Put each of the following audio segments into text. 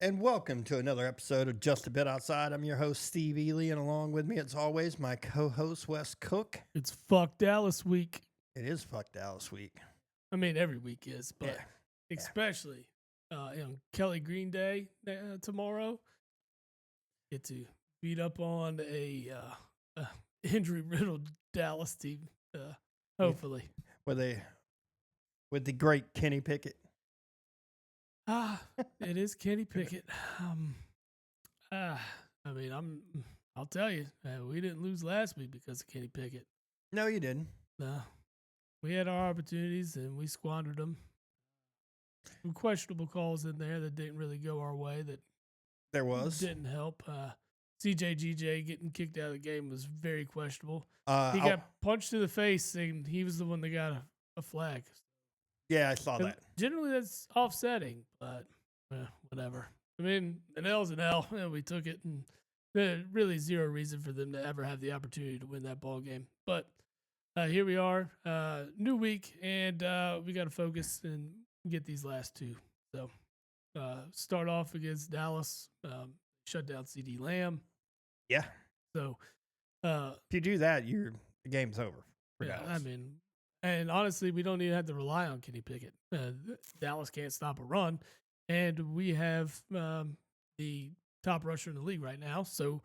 And welcome to another episode of Just a Bit Outside. I'm your host, Steve Ely, and along with me, as always, my co-host, Wes Cook. It's fuck Dallas week. It is Fuck Dallas week. I mean, every week is, but Yeah. especially Kelly Green Day tomorrow. Get to beat up on a injury-riddled Dallas team, hopefully. With the great Kenny Pickett. It is Kenny Pickett. I mean, I'll tell you, we didn't lose last week because of Kenny Pickett. No, you didn't. No, we had our opportunities and we squandered them. Some questionable calls in there that didn't really go our way. That there was didn't help. CJGJ getting kicked out of the game was very questionable. He got punched in the face, and he was the one that got a flag. Yeah, I saw that. Generally, that's offsetting, but whatever. I mean, an L's an L. We took it, and there's really zero reason for them to ever have the opportunity to win that ball game. But here we are, new week, and we got to focus and get these last two. So start off against Dallas, shut down CD Lamb. Yeah. So if you do that, the game's over for Dallas. I mean, and honestly, we don't even have to rely on Kenny Pickett. Dallas can't stop a run, and we have the top rusher in the league right now. So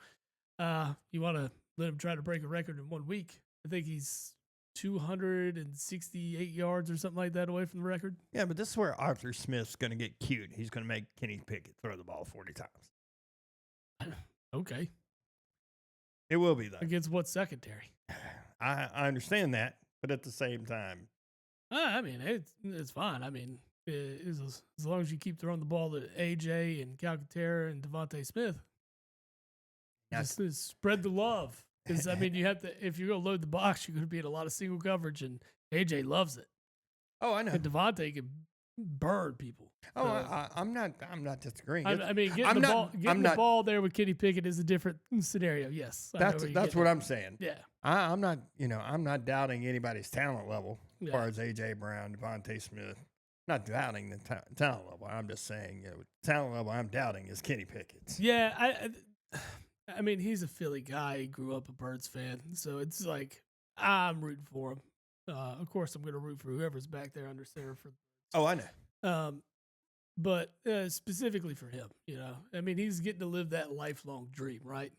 you want to let him try to break a record in 1 week. I think he's 268 yards or something like that away from the record. Yeah, but this is where Arthur Smith's going to get cute. He's going to make Kenny Pickett throw the ball 40 times. Okay. It will be, though. Against what secondary? I understand that, but at the same time. I mean, it's fine. I mean, as long as you keep throwing the ball to AJ and Calcaterra and Devontae Smith, just spread the love. Because, I mean, you have to, if you're going to load the box, you're going to be in a lot of single coverage, and AJ loves it. Oh, I know. And Devontae can burn people. Oh, I'm not disagreeing. I mean, getting the ball there with Kenny Pickett is a different scenario. Yes, that's what I'm saying. Yeah, I'm not doubting anybody's talent level as far as AJ Brown, Devontae Smith. Not doubting the talent level. I'm just saying, talent level I'm doubting is Kenny Pickett's. Yeah, I mean, he's a Philly guy. He grew up a Birds fan, so it's like I'm rooting for him. Of course, I'm going to root for whoever's back there under center for. Oh, I know. But specifically for him, I mean, he's getting to live that lifelong dream, right?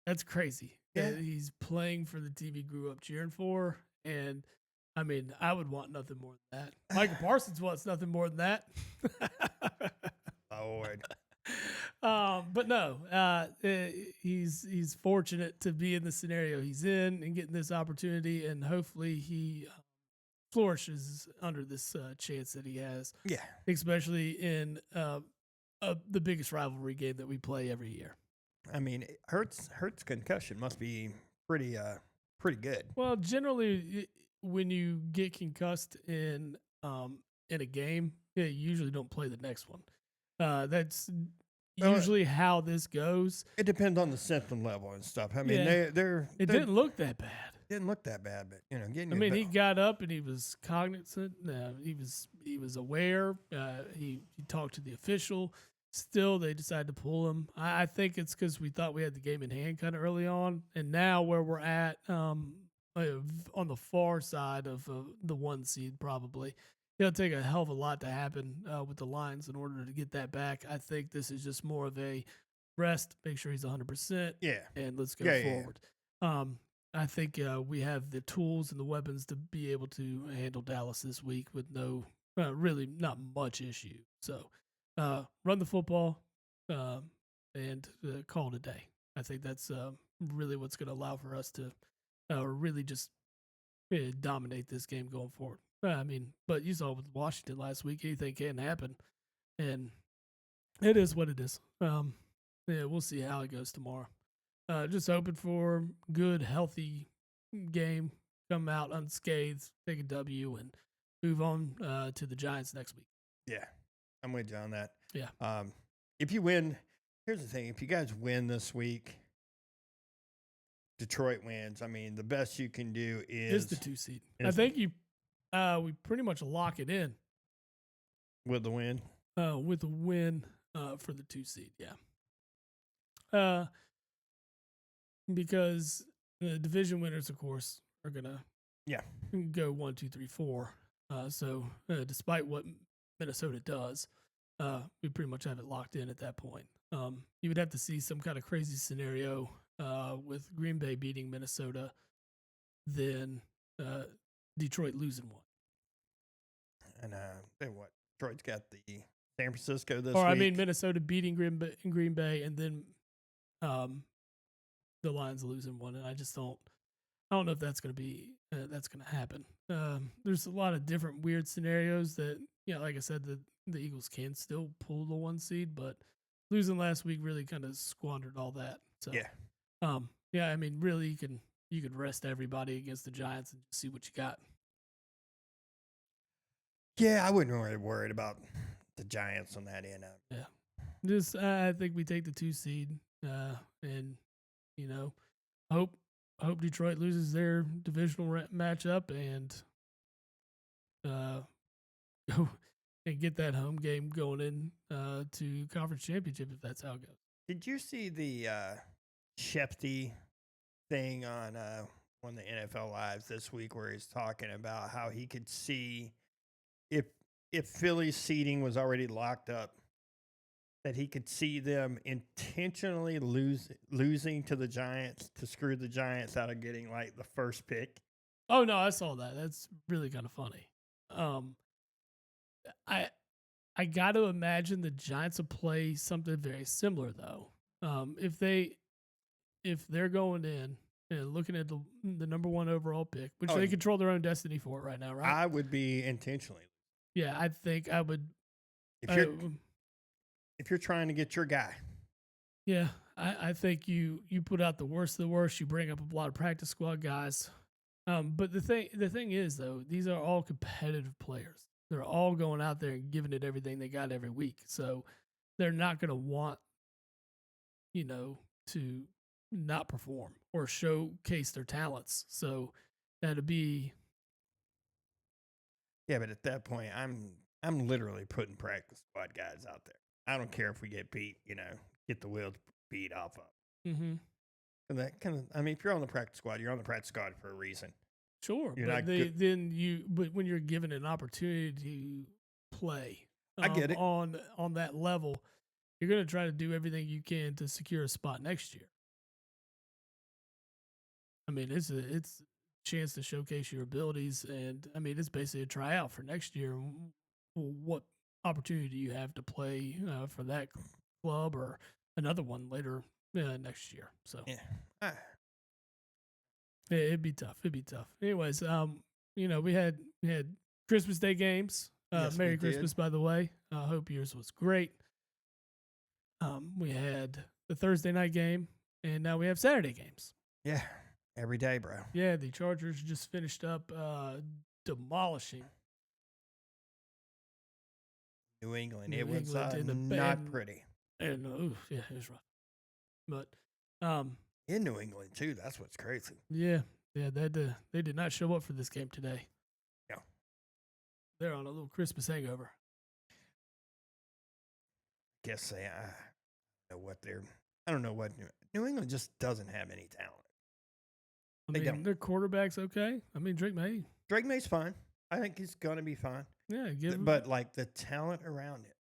That's crazy. Yeah. He's playing for the team he grew up cheering for, and I mean, I would want nothing more than that. Michael Parsons wants nothing more than that. Lord. But no, he's fortunate to be in the scenario he's in and getting this opportunity, and hopefully he flourishes under this chance that he has. Yeah, especially in the biggest rivalry game that we play every year. I mean, Hurts concussion must be pretty good. Well, generally, when you get concussed in a game, you usually don't play the next one. That's usually how this goes. It depends on the symptom level and stuff. I mean, it didn't look that bad. Didn't look that bad, but he got up and he was cognizant. He was aware. He talked to the official. Still, they decided to pull him. I think it's because we thought we had the game in hand kind of early on, and now where we're at on the far side of the 1 seed, probably it'll take a hell of a lot to happen with the Lions in order to get that back. I think this is just more of a rest, make sure he's 100%. Yeah, and let's go forward. Yeah. I think we have the tools and the weapons to be able to handle Dallas this week with really not much issue. So run the football and call it a day. I think that's really what's going to allow for us to really just dominate this game going forward. I mean, but you saw with Washington last week, anything can happen. And it is what it is. We'll see how it goes tomorrow. Just hoping for good, healthy game, come out unscathed, take a W, and move on to the Giants next week. Yeah, I'm with you on that. Yeah. If you win, here's the thing. If you guys win this week, Detroit wins. I mean, the best you can do is the 2 seed. I think we pretty much lock it in with the win. With the win for the 2 seed. Yeah. Because the division winners, of course, are gonna go 1, 2, 3, 4. So despite what Minnesota does, we pretty much have it locked in at that point. You would have to see some kind of crazy scenario with Green Bay beating Minnesota, then Detroit losing one. And then what? Detroit's got the San Francisco this or week. I mean, Minnesota beating Green Bay, and then the Lions losing one. And I don't know if that's going to be that's going to happen. There's a lot of different weird scenarios that, like I said, the Eagles can still pull the 1 seed, but losing last week really kind of squandered all that. So I mean, really, you could rest everybody against the Giants and see what you got. Yeah, I wouldn't really worried about the Giants on that end. Just I think we take the 2 seed, and hope Detroit loses their divisional matchup and go and get that home game going in to conference championship if that's how it goes. Did you see the Shefty thing on one of the NFL Lives this week where he's talking about how he could see if Philly's seeding was already locked up, that he could see them intentionally losing to the Giants to screw the Giants out of getting like the first pick? Oh no, I saw that. That's really kind of funny. I got to imagine the Giants will play something very similar though. If they're going in and looking at the number 1 overall pick, which they control their own destiny for right now, right? I would be intentionally. Yeah, I think I would. If you're trying to get your guy. Yeah, I think you put out the worst of the worst. You bring up a lot of practice squad guys. But the thing is, though, these are all competitive players. They're all going out there and giving it everything they got every week. So they're not going to want, to not perform or showcase their talents. So that'd be. Yeah, but at that point, I'm literally putting practice squad guys out there. I don't care if we get beat, get the wheels beat off of. Mm-hmm. And that kind of, I mean, if you're on the practice squad, you're on the practice squad for a reason. Sure, but but when you're given an opportunity to play, I get it on that level, you're going to try to do everything you can to secure a spot next year. I mean, it's a chance to showcase your abilities, and I mean, it's basically a tryout for next year. What opportunity do you have to play for that club or another one later next year? So it'd be tough. Anyways, we had Christmas Day games. Yes, Merry Christmas, by the way. I hope yours was great. We had the Thursday night game, and now we have Saturday games. Yeah, every day, bro. Yeah, the Chargers just finished up demolishing New England. It was not pretty. And yeah, it was rough. But in New England too. That's what's crazy. Yeah, they did not show up for this game today. Yeah, they're on a little Christmas hangover. Guess I don't know what New England just doesn't have any talent. I mean, their quarterback's okay. I mean, Drake May's fine. I think he's gonna be fine. Yeah, but like the talent around it,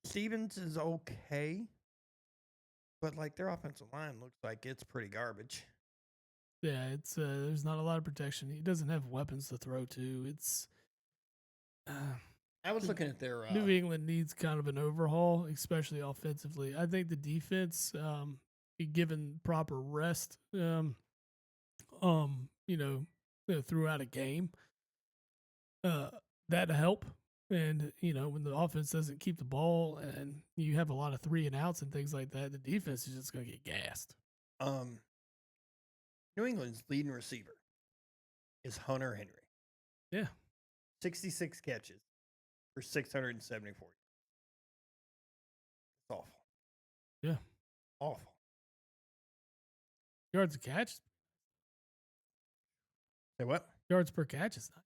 Stevens is okay, but like their offensive line looks like it's pretty garbage. Yeah, it's there's not a lot of protection. He doesn't have weapons to throw to. It's. I was looking at their New England needs kind of an overhaul, especially offensively. I think the defense, given proper rest, throughout a game, that'd help. And when the offense doesn't keep the ball and you have a lot of 3 and outs and things like that, the defense is just going to get gassed. New England's leading receiver is Hunter Henry. Yeah, 66 catches for 674. It's awful. Yeah. Awful. Yards a catch? Say what? Yards per catch is nice.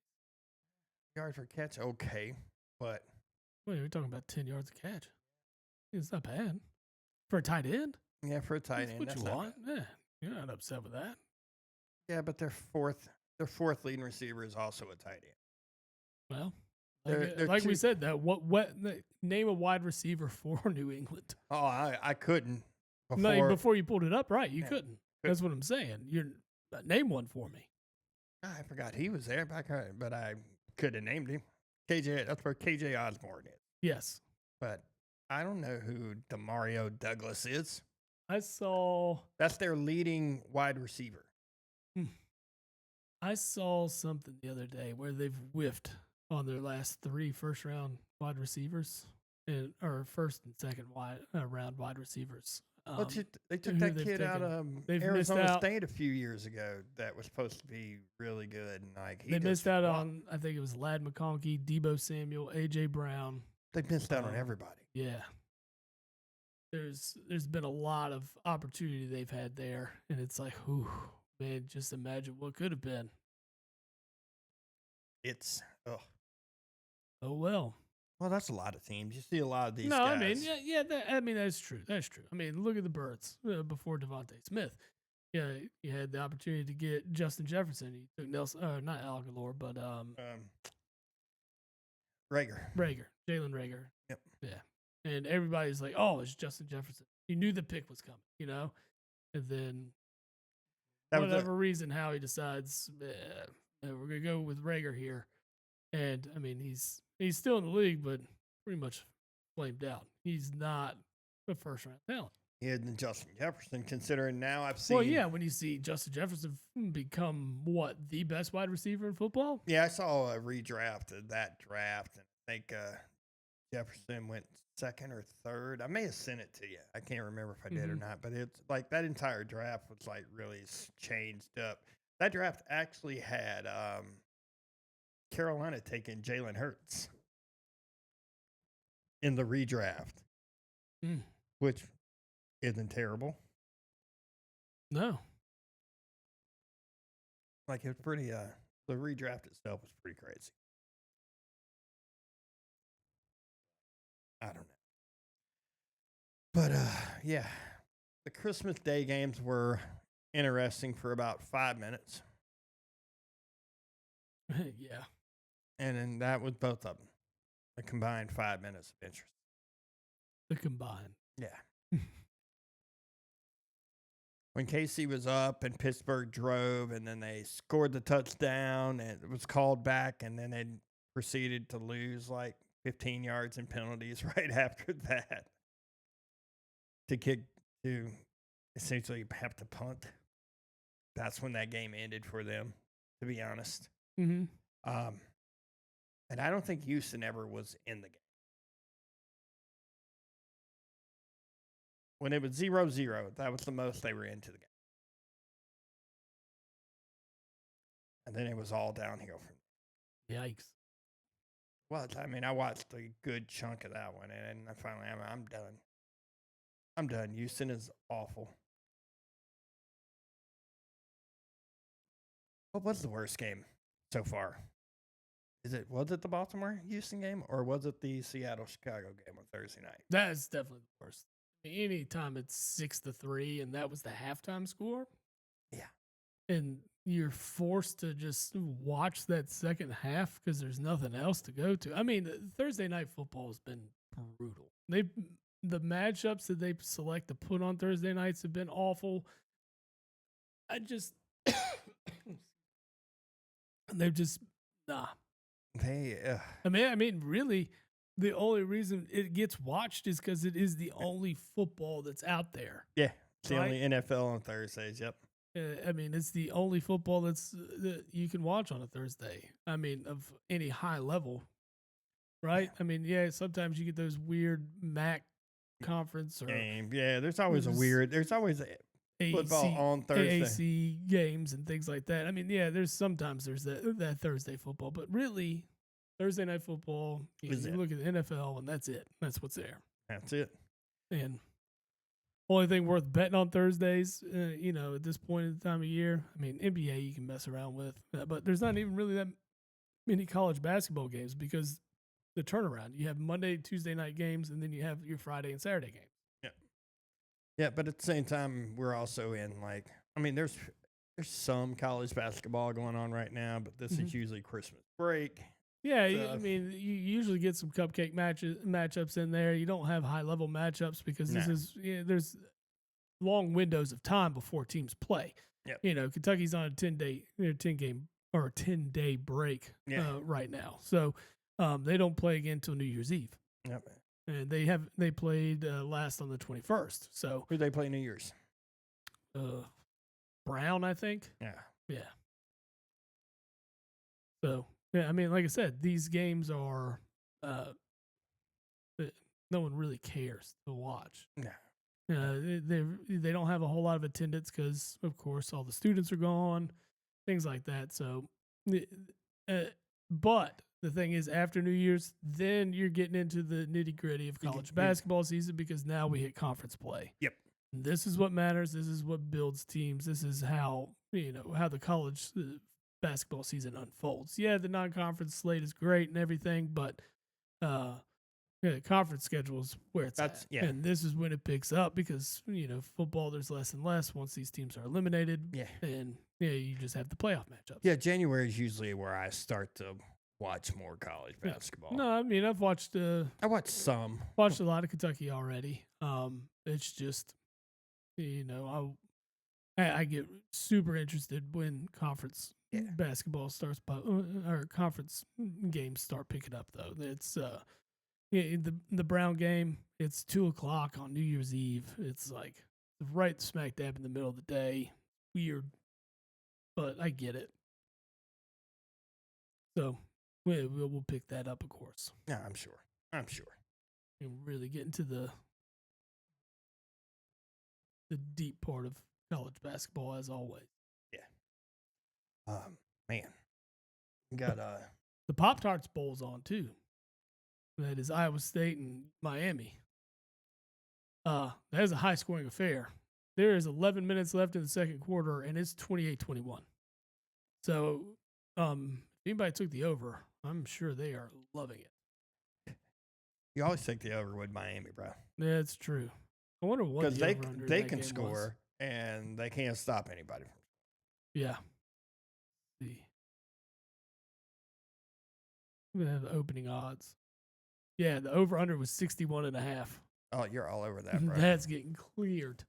Yards per catch, okay. But. Wait, we're talking about 10 yards a catch. It's not bad for a tight end. Yeah, for a tight That's end, what that's you not want. bad. Yeah, you're not upset with that. Yeah, but their fourth leading receiver is also a tight end. Well, They're like we two. said, that name a wide receiver for New England. Oh, I couldn't Before you pulled it up, right? You Yeah, couldn't. That's what I'm saying. You're name one for me. I forgot he was there back, but I could have named him. KJ. That's where KJ Osborne is. Yes, But I don't know who Demario Douglas is. I saw. That's their leading wide receiver. I saw something the other day where they've whiffed on their last 3 first-round wide receivers, or first and second round wide receivers. They took who that they've kid out taken. of They've missed Arizona out. State a few years ago that was supposed to be really good. And They missed out on, I think it was Lad McConkey, Debo Samuel, A.J. Brown. They missed out on everybody. Yeah. There's been a lot of opportunity they've had there, and it's like, whew, man, just imagine what could have been. It's Oh well. Well, that's a lot of teams. You see a lot of these. No, guys. I mean, that's true. That's true. I mean, look at the Birds before Devontae Smith. Yeah, you had the opportunity to get Justin Jefferson. You took Nelson, not Aguilar, but Rager, Jalen Rager. Yep. Yeah, and everybody's like, "Oh, it's Justin Jefferson." You knew the pick was coming, and then whatever reason, Howie decides we're gonna go with Rager here, and I mean he's still in the league, but pretty much flamed out. He's not a first round talent. He isn't Justin Jefferson, considering now I've seen. Well, yeah, when you see Justin Jefferson become the best wide receiver in football. Yeah, I saw a redraft of that draft, and I think Jefferson went second or third. I may have sent it to you. I can't remember if I did or not, but it's like that entire draft was like really changed up. That draft actually had Carolina taking Jalen Hurts in the redraft, which isn't terrible. No. Like it was pretty, the redraft itself was pretty crazy. I don't know. But yeah, the Christmas Day games were interesting for about 5 minutes. Yeah. And then that was both of them. A combined 5 minutes of interest. The combined. Yeah. When KC was up and Pittsburgh drove, and then they scored the touchdown, and it was called back, and then they proceeded to lose like 15 yards in penalties right after that to essentially have to punt. That's when that game ended for them, to be honest. Mm-hmm. And I don't think Houston ever was in the game. When it was 0-0, that was the most they were into the game. And then it was all downhill from there. Yikes. Well, I mean, I watched a good chunk of that one, and I finally, I'm done. I'm done. Houston is awful. What was the worst game so far? Was it the Baltimore Houston game, or was it the Seattle Chicago game on Thursday night? That is definitely the worst. Anytime it's 6-3 and that was the halftime score. Yeah. And you're forced to just watch that second half because there's nothing else to go to. I mean, Thursday night football has been brutal. The matchups that they select to put on Thursday nights have been awful. They've just nah. I mean, really, the only reason it gets watched is because it is the only football that's out there. Yeah, it's the only NFL on Thursdays. Yep. I mean, it's the only football that you can watch on a Thursday. I mean, of any high level, right? I mean, yeah, sometimes you get those weird MAC conference or game. Yeah, there's always football on Thursday. AAC games and things like that. I mean, yeah, there's that Thursday football, but really, Thursday night football, you look at the NFL and that's it. That's what's there. That's it. And only thing worth betting on Thursdays, at this point in the time of year, I mean, NBA you can mess around with, but there's not even really that many college basketball games because the turnaround. You have Monday, Tuesday night games, and then you have your Friday and Saturday games. Yeah. Yeah, but at the same time, we're also in like, I mean, there's some college basketball going on right now, but this is usually Christmas break. Yeah, I mean, you usually get some cupcake matchups in there. You don't have high level matchups because there's long windows of time before teams play. Yep. You know, Kentucky's on a 10-day break right now, so they don't play again until New Year's Eve. Yep. And they played last on the 21st. So who they play New Year's? Brown, I think. Yeah. So yeah, I mean, like I said, these games are no one really cares to watch. They don't have a whole lot of attendance because, of course, all the students are gone, things like that. So, but the thing is, after New Year's, then you're getting into the nitty gritty of college basketball season because now we hit conference play. Yep. And this is what matters. This is what builds teams. This is how how the college basketball season unfolds. Yeah, the non-conference slate is great and everything, but conference schedule is where it's at. Yeah. And this is when it picks up because football there's less and less once these teams are eliminated. Yeah. And you just have the playoff matchups. Yeah, January is usually where I start to watch more college basketball. No, I mean I've watched. I watched some. Watched a lot of Kentucky already. It's just, I get super interested when conference basketball starts, or conference games start picking up. Though it's the Brown game. It's 2:00 on New Year's Eve. It's like right smack dab in the middle of the day. Weird, but I get it. So we'll pick that up, of course. Yeah, I'm sure. And really get into the deep part of college basketball as always. Yeah. Man, we got the Pop-Tarts Bowl's on too. That is Iowa State and Miami. That is a high-scoring affair. There is 11 minutes left in the second quarter, and it's 28-21. So, if anybody took the over, I'm sure they are loving it. You always take the over with Miami, bro. That's true. I wonder what because they can score and they can't stop anybody. Yeah. Let's see. I'm gonna have the opening odds. Yeah, the over/under was 61.5. Oh, you're all over that, bro. That's getting cleared.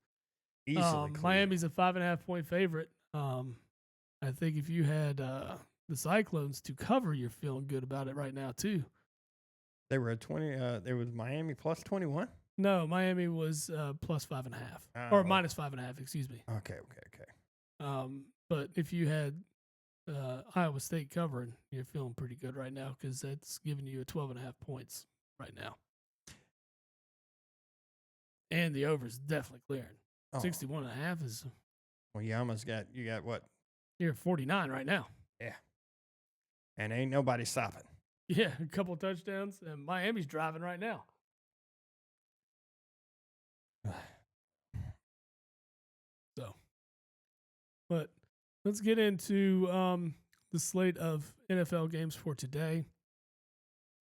Easily cleared. Miami's a 5.5-point favorite. I think if you had the Cyclones to cover, you're feeling good about it right now too. They were at 20. There was Miami plus 21. No, Miami was plus 5.5 or minus 5.5. Excuse me. Okay. But if you had Iowa State covering, you're feeling pretty good right now because that's giving you a 12.5 points right now. And the over is definitely clearing. 61.5 is. Well, you got what? You're at 49 right now. Yeah. And ain't nobody stopping. Yeah, a couple of touchdowns, and Miami's driving right now. So, but let's get into the slate of NFL games for today.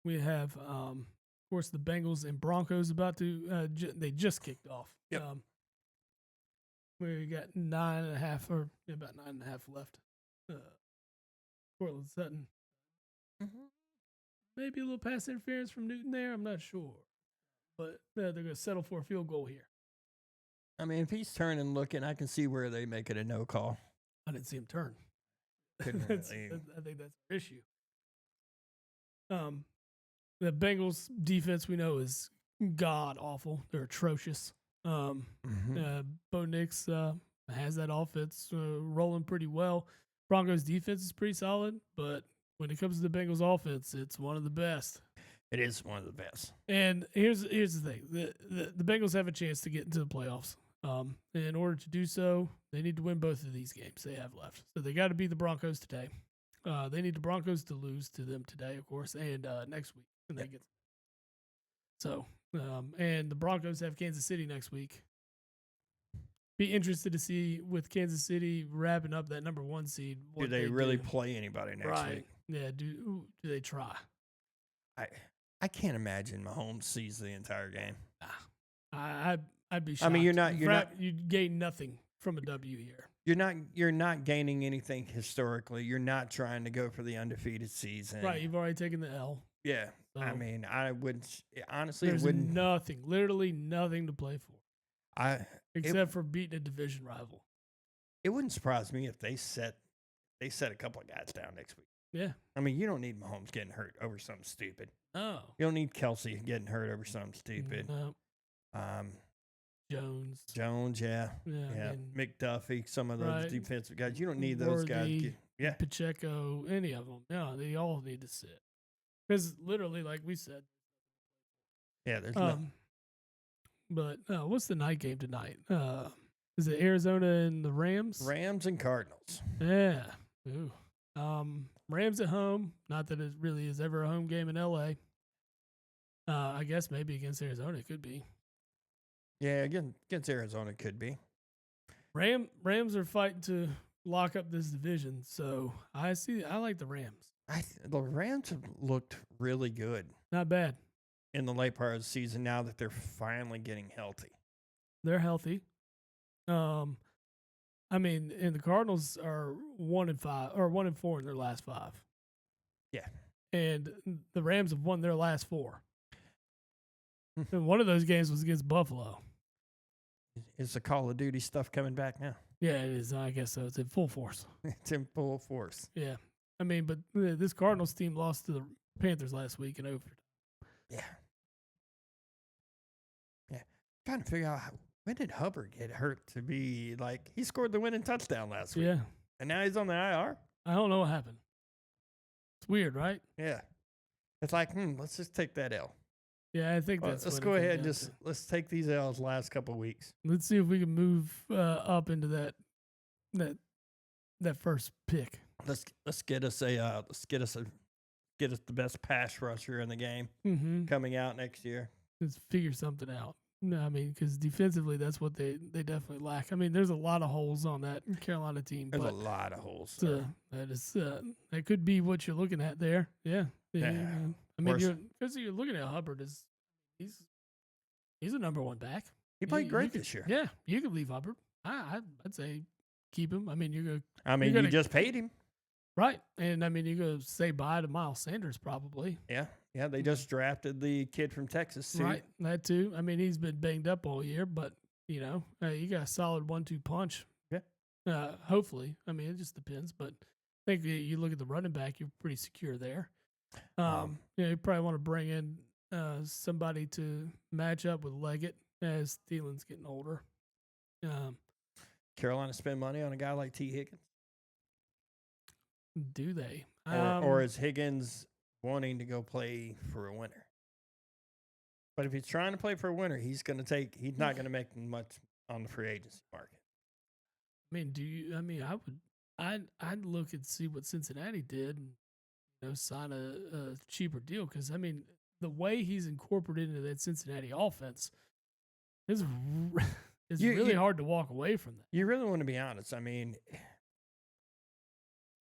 We have, of course, the Bengals and Broncos about to. They just kicked off. Yep. We got 9.5 or about 9.5 left. Cortland Sutton. Mm-hmm. Maybe a little pass interference from Newton there. I'm not sure. But they're going to settle for a field goal here. I mean, if he's turning looking, I can see where they make it a no call. I didn't see him turn. I think that's their issue. The Bengals defense we know is god awful. They're atrocious. Bo Nix has that offense rolling pretty well. Broncos defense is pretty solid, but when it comes to the Bengals offense, it's one of the best. It is one of the best. And here's the thing. The Bengals have a chance to get into the playoffs. In order to do so, they need to win both of these games they have left. So they got to beat the Broncos today. They need the Broncos to lose to them today, of course, and next week. And they get so, and the Broncos have Kansas City next week. Be interested to see with Kansas City wrapping up that number 1 seed. Do they really play anybody next week? Yeah. Do they try? I can't imagine Mahomes sees the entire game. I'd be shocked. I mean, you'd gain nothing from a W here. You're not gaining anything historically. You're not trying to go for the undefeated season. Right, you've already taken the L. Yeah. So I mean, I wouldn't honestly. there's It wouldn't. nothing, literally nothing to play for, except for beating a division rival. It wouldn't surprise me if they set a couple of guys down next week. Yeah. I mean, you don't need Mahomes getting hurt over something stupid. Oh. You don't need Kelsey getting hurt over something stupid. No. Jones, yeah. McDuffie, some of those defensive guys. You don't need those guys. Yeah. Pacheco, any of them. No, they all need to sit. Because literally, like we said. Yeah, there's no. But what's the night game tonight? Is it Arizona and the Rams? Rams and Cardinals. Yeah. Ooh. Rams at home. Not that it really is ever a home game in L.A. I guess maybe against Arizona it could be. Yeah, against Arizona it could be. Rams are fighting to lock up this division, so I like the Rams. The Rams have looked really good. Not bad. In the late part of the season now that they're finally getting healthy. They're healthy. I mean, and the Cardinals are 1-5 or 1-4 in their last 5. Yeah. And the Rams have won their last 4. And one of those games was against Buffalo. Is the Call of Duty stuff coming back now? Yeah, it is. I guess so. It's in full force. It's in full force. Yeah. I mean, but this Cardinals team lost to the Panthers last week in overtime. Yeah. Yeah. Trying to figure out when did Hubbard get hurt to be like, he scored the winning touchdown last week. Yeah. And now he's on the IR? I don't know what happened. It's weird, right? Yeah. It's like, let's just take that L. Yeah, I think that's. Let's go ahead and let's take these L's last couple of weeks. Let's see if we can move up into that first pick. Let's get us the best pass rusher in the game coming out next year. Let's figure something out. No, I mean, because defensively, that's what they definitely lack. I mean, there's a lot of holes on that Carolina team. There's a lot of holes. That could be what you're looking at there. Yeah. I mean, because you're looking at Hubbard he's a number 1 back. He played great this year. Yeah, you could leave Hubbard. I'd say keep him. I mean, you just paid him, right? And I mean, you go say bye to Miles Sanders probably. Yeah. They just drafted the kid from Texas too. Right, that too. I mean, he's been banged up all year, but you got a solid 1-2 punch. Yeah. Hopefully, I mean, it just depends, but I think you look at the running back, you're pretty secure there. You probably want to bring in somebody to match up with Leggett as Thielen's getting older. Carolina spend money on a guy like T. Higgins? Do they? Or is Higgins wanting to go play for a winner? But if he's trying to play for a winner, he's not going to make much on the free agency market. I mean, I'd look and see what Cincinnati did and sign a cheaper deal, because I mean, the way he's incorporated into that Cincinnati offense is really hard to walk away from that. You really want to be honest. I mean,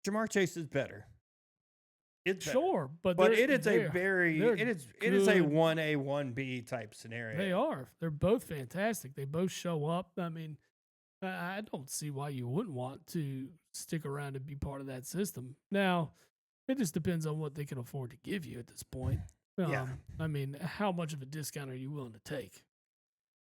Jamar Chase is better. It's sure, better. But it is a 1A 1B type scenario. They are. They're both fantastic. They both show up. I mean, I don't see why you wouldn't want to stick around and be part of that system. Now, it just depends on what they can afford to give you at this point. Yeah. I mean, how much of a discount are you willing to take?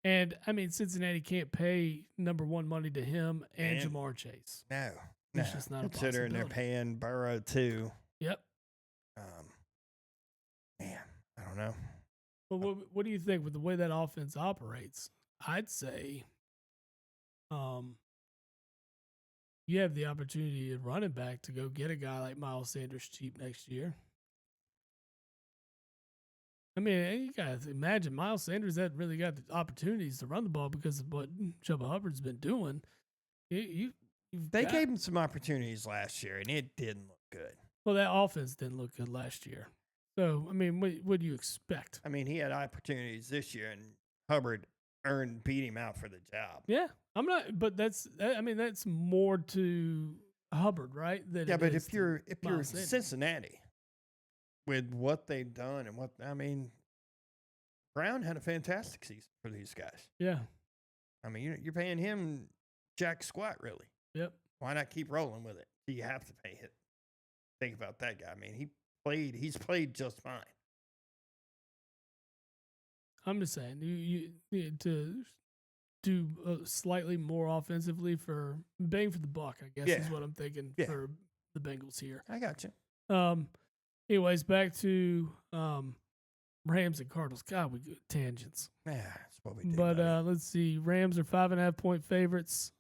And, I mean, Cincinnati can't pay number 1 money to him and Jamar Chase. No. It's just not a possibility. Considering they're paying Burrow, too. Yep. Man, I don't know. Well, what do you think with the way that offense operates? I'd say you have the opportunity at running back to go get a guy like Miles Sanders cheap next year. I mean, you got to imagine Miles Sanders hasn't really got the opportunities to run the ball because of what Chuba Hubbard's been doing. They gave him some opportunities last year, and it didn't look good. Well, that offense didn't look good last year. So, I mean, what do you expect? I mean, he had opportunities this year, and Hubbard beat him out for the job. Yeah, I'm not, but that's more to Hubbard, right? But if you're Cincinnati, with what they've done and Brown had a fantastic season for these guys. Yeah. I mean, you're paying him jack squat, really. Yep. Why not keep rolling with it? You have to pay it. Think about that guy. I mean, he's played just fine. I'm just saying, you need to do slightly more offensively for bang for the buck, I guess is what I'm thinking for the Bengals here. I got you. Anyways, back to Rams and Cardinals. God, we good tangents. Yeah, that's what we do. But let's see. Rams are 5.5-point favorites.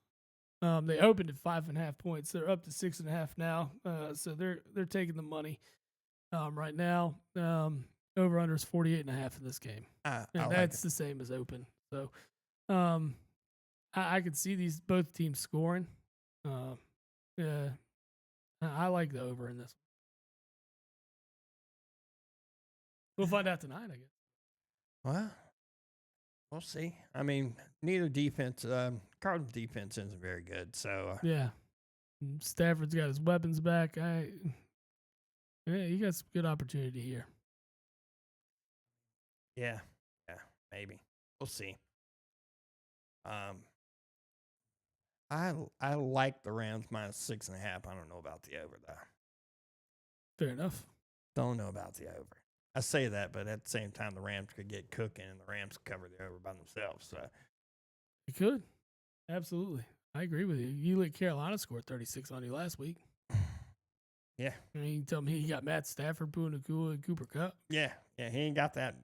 They opened at 5.5 points. They're up to 6.5 now. So they're taking the money right now. Over under is 48.5 in this game, and that's the same as open. So, I could see both teams scoring. Yeah, I like the over in this. We'll find out tonight, I guess. Well, we'll see. I mean, neither defense, Cardinals defense isn't very good. So yeah, Stafford's got his weapons back. You got some good opportunity here. Yeah, maybe we'll see. I like the Rams minus 6.5. I don't know about the over though. Fair enough. Don't know about the over. I say that, but at the same time, the Rams could get cooking, and the Rams could cover the over by themselves. So it could, absolutely. I agree with you. You let Carolina score 36 on you last week. Yeah. I mean, you tell me he got Matt Stafford, Pua Nakua, and Cooper Kupp. Yeah, he ain't got that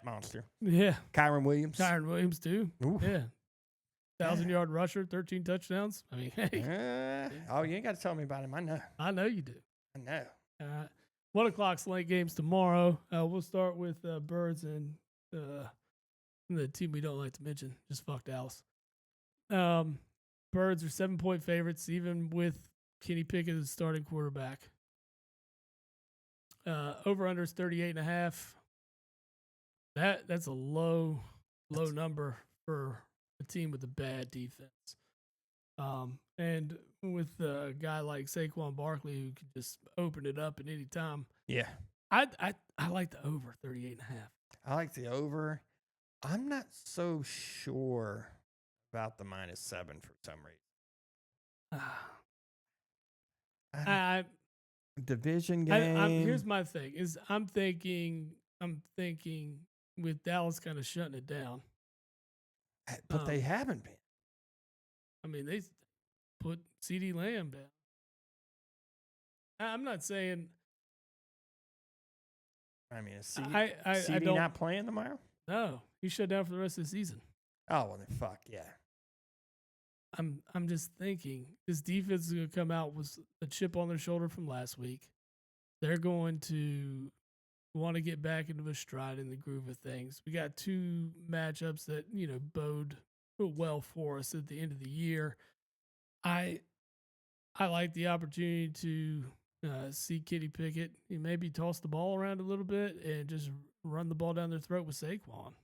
monster. Yeah. Kyron Williams too. Oof. Yeah. 1,000-yard rusher, 13 touchdowns. I mean, hey. You ain't got to tell me about him. I know. I know you do. I know. 1 o'clock slate games tomorrow. We'll start with Birds and the team we don't like to mention. Just fuck Dallas. Birds are 7-point favorites, even with Kenny Pickett as starting quarterback. Over under is 38.5. That's a low number for a team with a bad defense. And with a guy like Saquon Barkley who can just open it up at any time. Yeah. I like the over 38.5. I like the over. I'm not so sure about the -7 for some reason. Division game. Here's my thing: I'm thinking with Dallas kind of shutting it down, but they haven't been. I mean, they put CeeDee Lamb down. I'm not saying. I mean, is CeeDee not playing tomorrow? No, he's shut down for the rest of the season. Oh well, then fuck yeah. I'm just thinking this defense is going to come out with a chip on their shoulder from last week. They're going to want to get back into a stride in the groove of things. We got 2 matchups that bode well for us at the end of the year. I like the opportunity to see Kenny Pickett. Maybe toss the ball around a little bit and just run the ball down their throat with Saquon.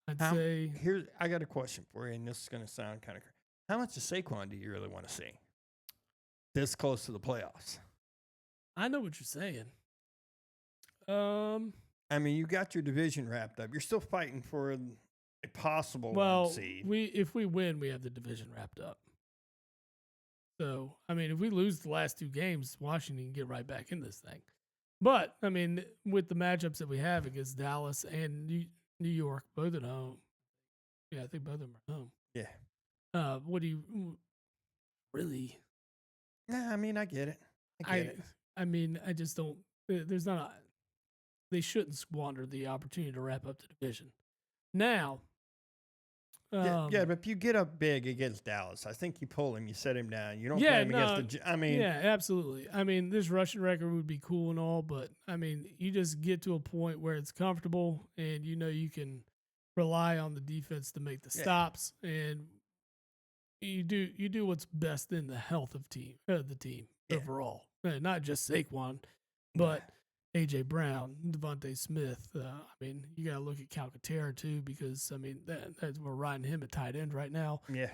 I got a question for you, and this is going to sound kind of crazy. How much of Saquon do you really want to see this close to the playoffs? I know what you're saying. I mean, you got your division wrapped up. You're still fighting for a possible 1 seed. If we win, we have the division wrapped up. So, I mean, if we lose the last 2 games, Washington can get right back in this thing. But, I mean, with the matchups that we have against Dallas and New York, both at home. Yeah, I think both of them are home. Yeah. What do you really? Yeah, I mean, I get it. I mean, I just don't. There's not. They shouldn't squander the opportunity to wrap up the division. Now. But if you get up big against Dallas, I think you pull him, you set him down. You don't play him against the. I mean, yeah, absolutely. I mean, this rushing record would be cool and all, but I mean, you just get to a point where it's comfortable, and you can rely on the defense to make the stops, and you do what's best in the health of the team overall, not just Saquon, but A.J. Brown, Devontae Smith. I mean, you got to look at Calcaterra too, because I mean we're riding him at tight end right now. Yeah.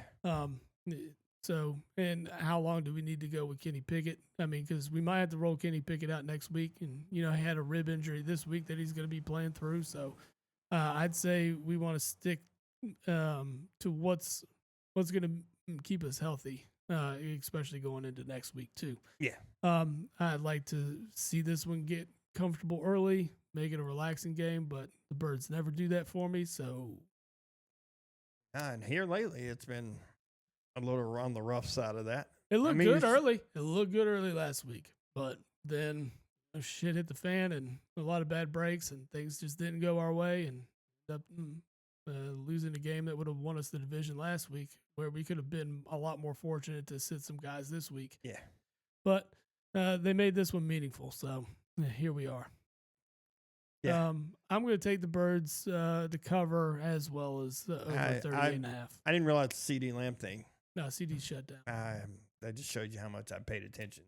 So, and how long do we need to go with Kenny Pickett? I mean, because we might have to roll Kenny Pickett out next week, and he had a rib injury this week that he's going to be playing through. So, I'd say we want to stick to what's going to keep us healthy, especially going into next week too. Yeah. I'd like to see this one get comfortable early, make it a relaxing game, but the Birds never do that for me. So, And here lately, it's been a little on the rough side of that. it looked good early. It looked good early last week, but then shit hit the fan and a lot of bad breaks, and things just didn't go our way, and ended up losing a game that would have won us the division last week, where we could have been a lot more fortunate to sit some guys this week. Yeah. But they made this one meaningful, so here we are. Yeah. I'm going to take the Birds to cover as well as over 38.5. I didn't realize the CD Lamb thing. No, CD shut down. That just showed you how much I paid attention.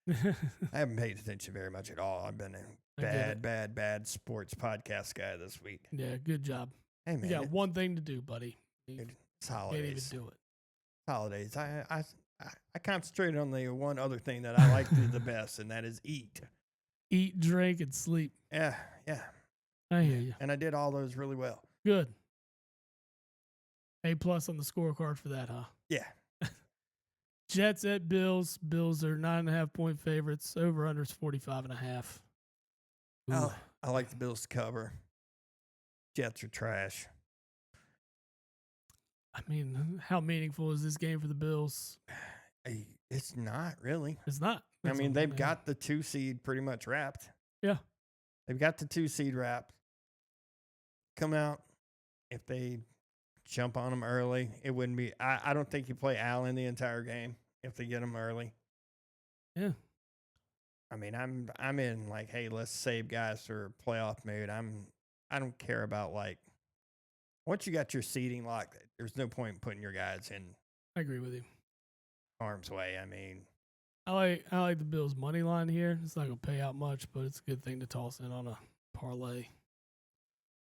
I haven't paid attention very much at all. I've been a bad sports podcast guy this week. Yeah, good job. Hey, man. You got one thing to do, buddy. It's holidays. Can't even do it. Holidays. I concentrated on the one other thing that I like to do the best, and that is eat. Eat, drink, and sleep. Yeah. I hear you. And I did all those really well. Good. A+ on the scorecard for that, huh? Yeah. Jets at Bills. Bills are 9.5-point favorites. Over unders 45.5. Oh, I like the Bills to cover. Jets are trash. I mean, how meaningful is this game for the Bills? It's not really. It's not. I mean, they've got the 2 seed pretty much wrapped. Yeah. They've got the 2 seed wrapped. Come out. If they jump on them early, it wouldn't be. I don't think you play Allen the entire game if they get them early. Yeah. I mean, I'm in like, hey, let's save guys for playoff mode. I don't care about like once you got your seeding locked, there's no point in putting your guys in. I agree with you. Harm's way. I mean, I like the Bills money line here. It's not gonna pay out much, but it's a good thing to toss in on a parlay.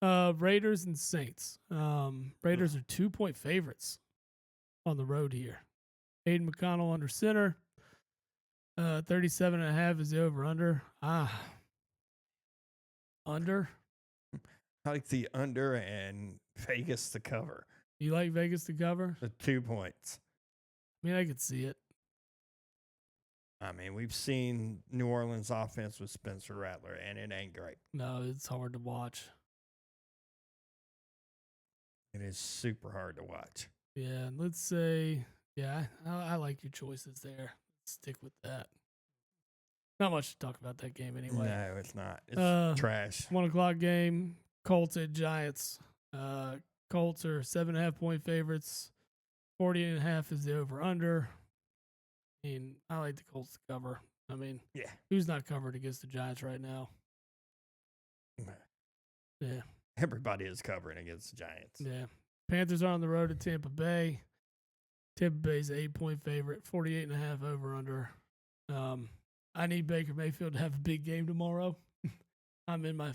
Raiders and Saints. Raiders are 2-point favorites on the road here. Aiden McConnell under center. 37.5 is the over under. Under. I like the under and Vegas to cover. You like Vegas to cover? The 2 points. I mean, I could see it. I mean, we've seen New Orleans offense with Spencer Rattler, and it ain't great. No, it's hard to watch. It is super hard to watch. Yeah, let's say, I like your choices there. Stick with that. Not much to talk about that game anyway. No, it's not. It's trash. 1 o'clock game. Colts at Giants. Colts are 7.5-point favorites. 40.5 is the over-under. I mean, I like the Colts to cover. I mean, yeah, who's not covered against the Giants right now? Yeah. Everybody is covering against the Giants. Yeah. Panthers are on the road at Tampa Bay. Tampa Bay's 8-point favorite. 48.5 over-under. I need Baker Mayfield to have a big game tomorrow. I'm in my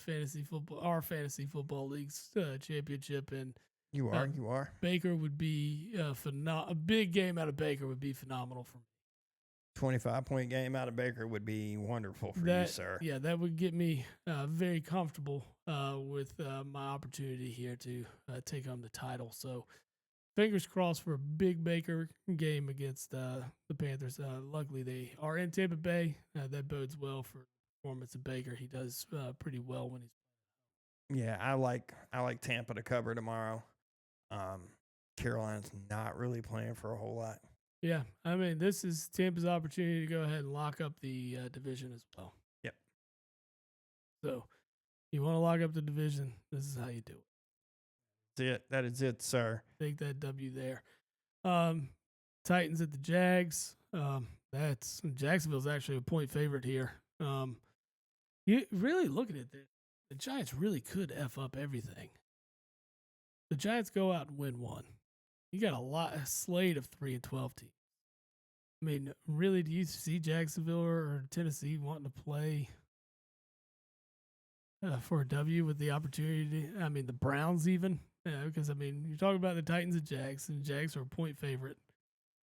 our fantasy football league's championship, and you are. Baker would be a big game out of Baker would be phenomenal for me. 25-point game out of Baker would be wonderful for you, sir. Yeah, that would get me very comfortable with my opportunity here to take home the title. So fingers crossed for a big Baker game against the Panthers. Luckily, they are in Tampa Bay. That bodes well for the performance of Baker. He does pretty well when he's. Yeah, I like Tampa to cover tomorrow. Carolina's not really playing for a whole lot. Yeah, I mean, this is Tampa's opportunity to go ahead and lock up the division as well. Yep. So, you want to lock up the division, this is how you do it. That's it. That is it, sir. Take that W there. Titans at the Jags. Jacksonville's actually a point favorite here. You really look at it, the Giants really could F up everything. The Giants go out and win one. You got a slate of 3-12 teams. I mean, really, do you see Jacksonville or Tennessee wanting to play for a W with the opportunity? I mean, the Browns even, because I mean, you're talking about the Titans and Jags are a point favorite.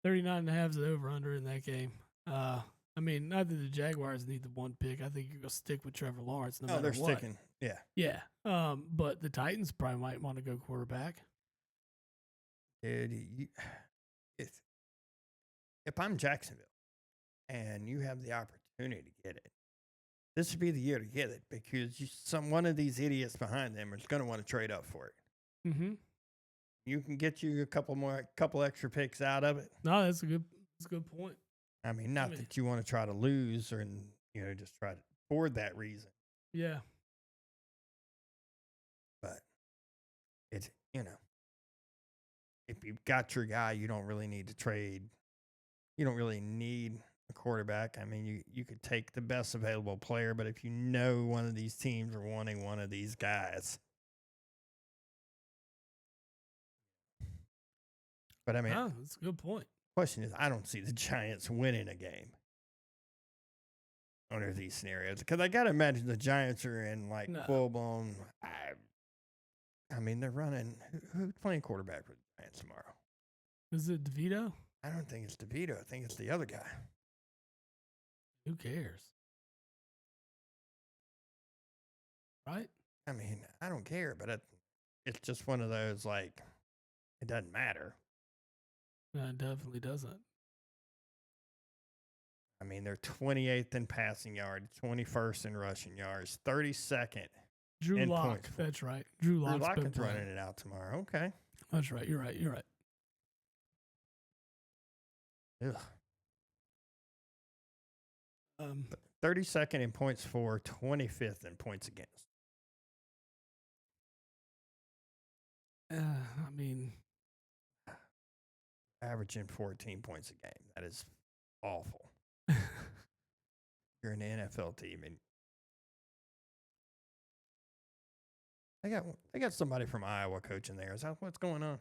39.5 is the over-under in that game. I mean, not that the Jaguars need the one pick. I think you're going to stick with Trevor Lawrence no Oh, matter they're what. sticking. Yeah. Yeah. But the Titans probably might want to go quarterback. Dude, if I'm Jacksonville and you have the opportunity to get it, this would be the year to get it because one of these idiots behind them is going to want to trade up for it. Mm-hmm. You can get you a couple extra picks out of it. No, that's a good point. I mean, not that you want to try to lose or just try to for that reason. Yeah. But it's if you've got your guy, you don't really need to trade. You don't really need a quarterback. I mean, you could take the best available player, but if you know one of these teams are wanting one of these guys. But I mean, that's a good point. Question is, I don't see the Giants winning a game under these scenarios because I got to imagine the Giants are in full blown. I mean, they're running. Who's playing quarterback for the Giants tomorrow? Is it DeVito? I don't think it's DeVito. I think it's the other guy. Who cares? Right? I mean, I don't care, but it's just one of those it doesn't matter. No, it definitely doesn't. I mean, they're 28th in passing yards, 21st in rushing yards, 32nd. Drew Lock. That's right. Drew Lock's been running it out tomorrow. Okay. That's right. You're right. Ugh. 32nd in points for, 25th in points against. I mean, averaging 14 points a game. That is awful. You're an NFL team, and they got somebody from Iowa coaching there. Is that what's going on?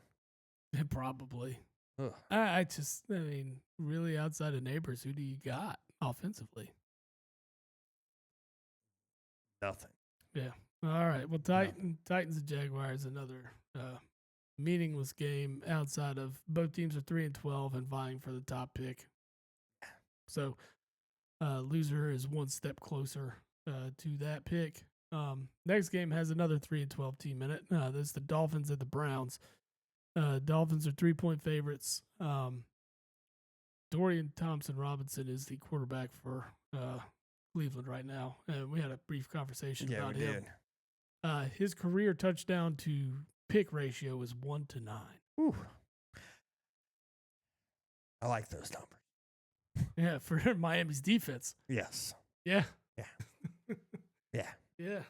Probably. Ugh. I mean, really, outside of Neighbors, who do you got offensively? Nothing. Yeah. All right. Well, Titans and Jaguars, another meaningless game outside of both teams are 3-12 and vying for the top pick. So, loser is one step closer to that pick. Next game has another 3-12 team in it. That's the Dolphins at the Browns. Dolphins are 3-point favorites. Dorian Thompson-Robinson is the quarterback for Cleveland right now. We had a brief conversation about him. Did. His career touchdown to pick ratio is 1-9. Ooh. I like those numbers. Yeah, for Miami's defense. Yes. Yeah. Yeah. Yeah.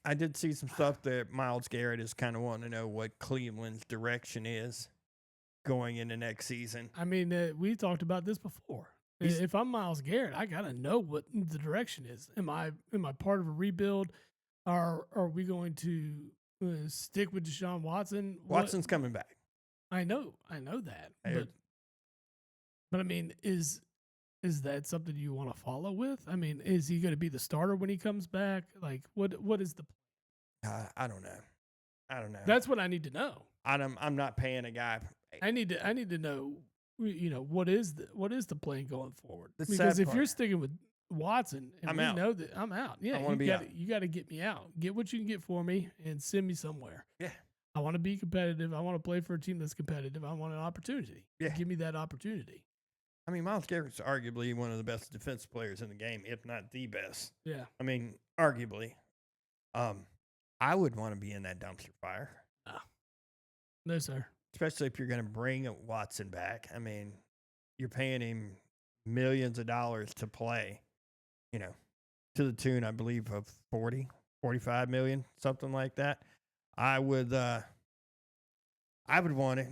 I did see some stuff that Myles Garrett is kind of wanting to know what Cleveland's direction is going into next season. I mean, we talked about this before. If I'm Myles Garrett, I gotta know what the direction is. Am I part of a rebuild? Are we going to stick with Deshaun Watson? Watson's coming back. I know that. But I mean, is that something you want to follow with? I mean, is he going to be the starter when he comes back? Like, what is the plan? I don't know. That's what I need to know. I'm not paying a guy. I need to know. What is the plan going forward? Because if you're sticking with Watson, and we know that I'm out. Yeah, you got to get me out. Get what you can get for me and send me somewhere. Yeah. I want to be competitive. I want to play for a team that's competitive. I want an opportunity. Yeah. Give me that opportunity. I mean, Myles Garrett's arguably one of the best defensive players in the game, if not the best. Yeah. I mean, arguably. I would want to be in that dumpster fire. No, sir. Especially if you're going to bring Watson back. I mean, you're paying him millions of dollars to play, to the tune, I believe, of 40, 45 million, something like that. I would want it.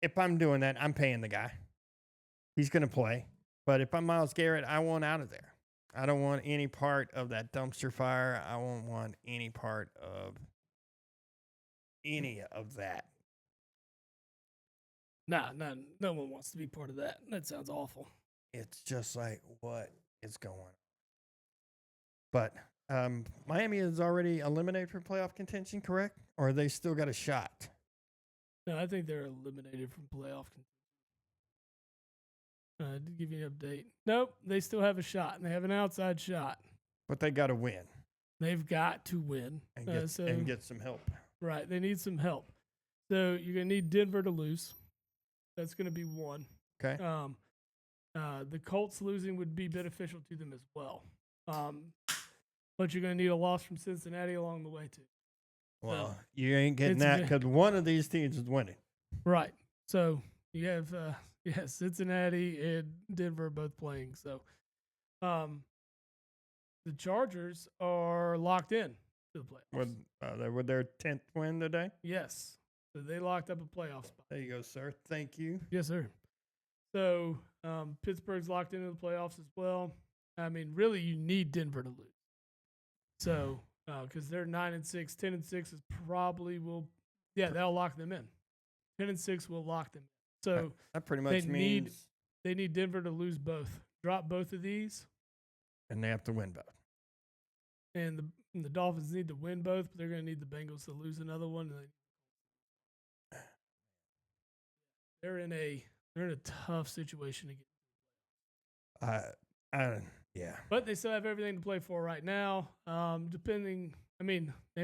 If I'm doing that, I'm paying the guy. He's going to play. But if I'm Myles Garrett, I want out of there. I don't want any part of that dumpster fire. I won't want any part of any of that. Nah, no one wants to be part of that. That sounds awful. It's just like, what is going on? But Miami is already eliminated from playoff contention, correct? Or they still got a shot? No, I think they're eliminated from playoff. To give you an update. Nope, they still have a shot, and they have an outside shot. But they got to win They've got to win. and get some help. Right, they need some help. So you're going to need Denver to lose. That's going to be one. Okay. The Colts losing would be beneficial to them as well. But you're going to need a loss from Cincinnati along the way, too. Well, you ain't getting that because one of these teams is winning. Right. So you have Cincinnati and Denver both playing. So the Chargers are locked in to the playoffs. With their 10th win today? Yes. So they locked up a playoff spot. There you go, sir. Thank you. Yes, sir. So Pittsburgh's locked into the playoffs as well. I mean, really, you need Denver to lose. So because they're 9-6, 10-6 is probably they'll lock them in. 10-6 will lock them in. So that pretty much means they need Denver to lose both, drop both of these, and they have to win both. And the Dolphins need to win both, but they're going to need the Bengals to lose another one. They're in a tough situation again. Yeah. But they still have everything to play for right now. They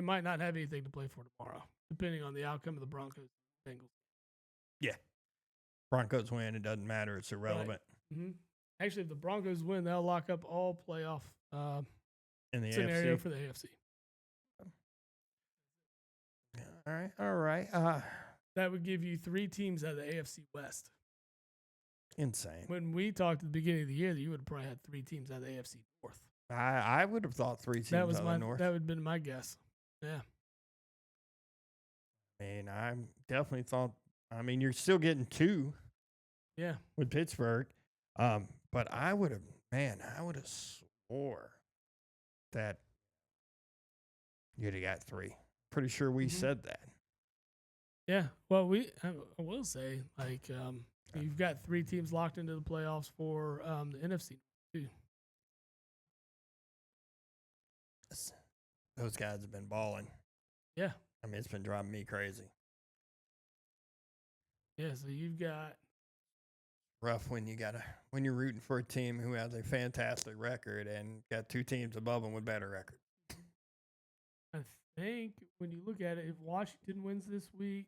might not have anything to play for tomorrow, depending on the outcome of the Broncos Bengals. Yeah. Broncos win, it doesn't matter. It's irrelevant. Right. Mm-hmm. Actually, if the Broncos win, they'll lock up all playoff in the scenario AFC? for the AFC. All right. That would give you 3 teams out of the AFC West. Insane. When we talked at the beginning of the year, you would have probably had 3 teams out of the AFC North. I would have thought 3 teams out of the North. That would have been my guess. Yeah. I definitely thought. You're still getting 2. Yeah. With Pittsburgh, but I would have swore that you'd have got 3. Pretty sure we said that. Yeah. Well, I will say, you've got 3 teams locked into the playoffs for the NFC too. Those guys have been balling. Yeah. It's been driving me crazy. Yeah. So you've got rough when you're rooting for a team who has a fantastic record and got 2 teams above them with better record. I think when you look at it, if Washington wins this week,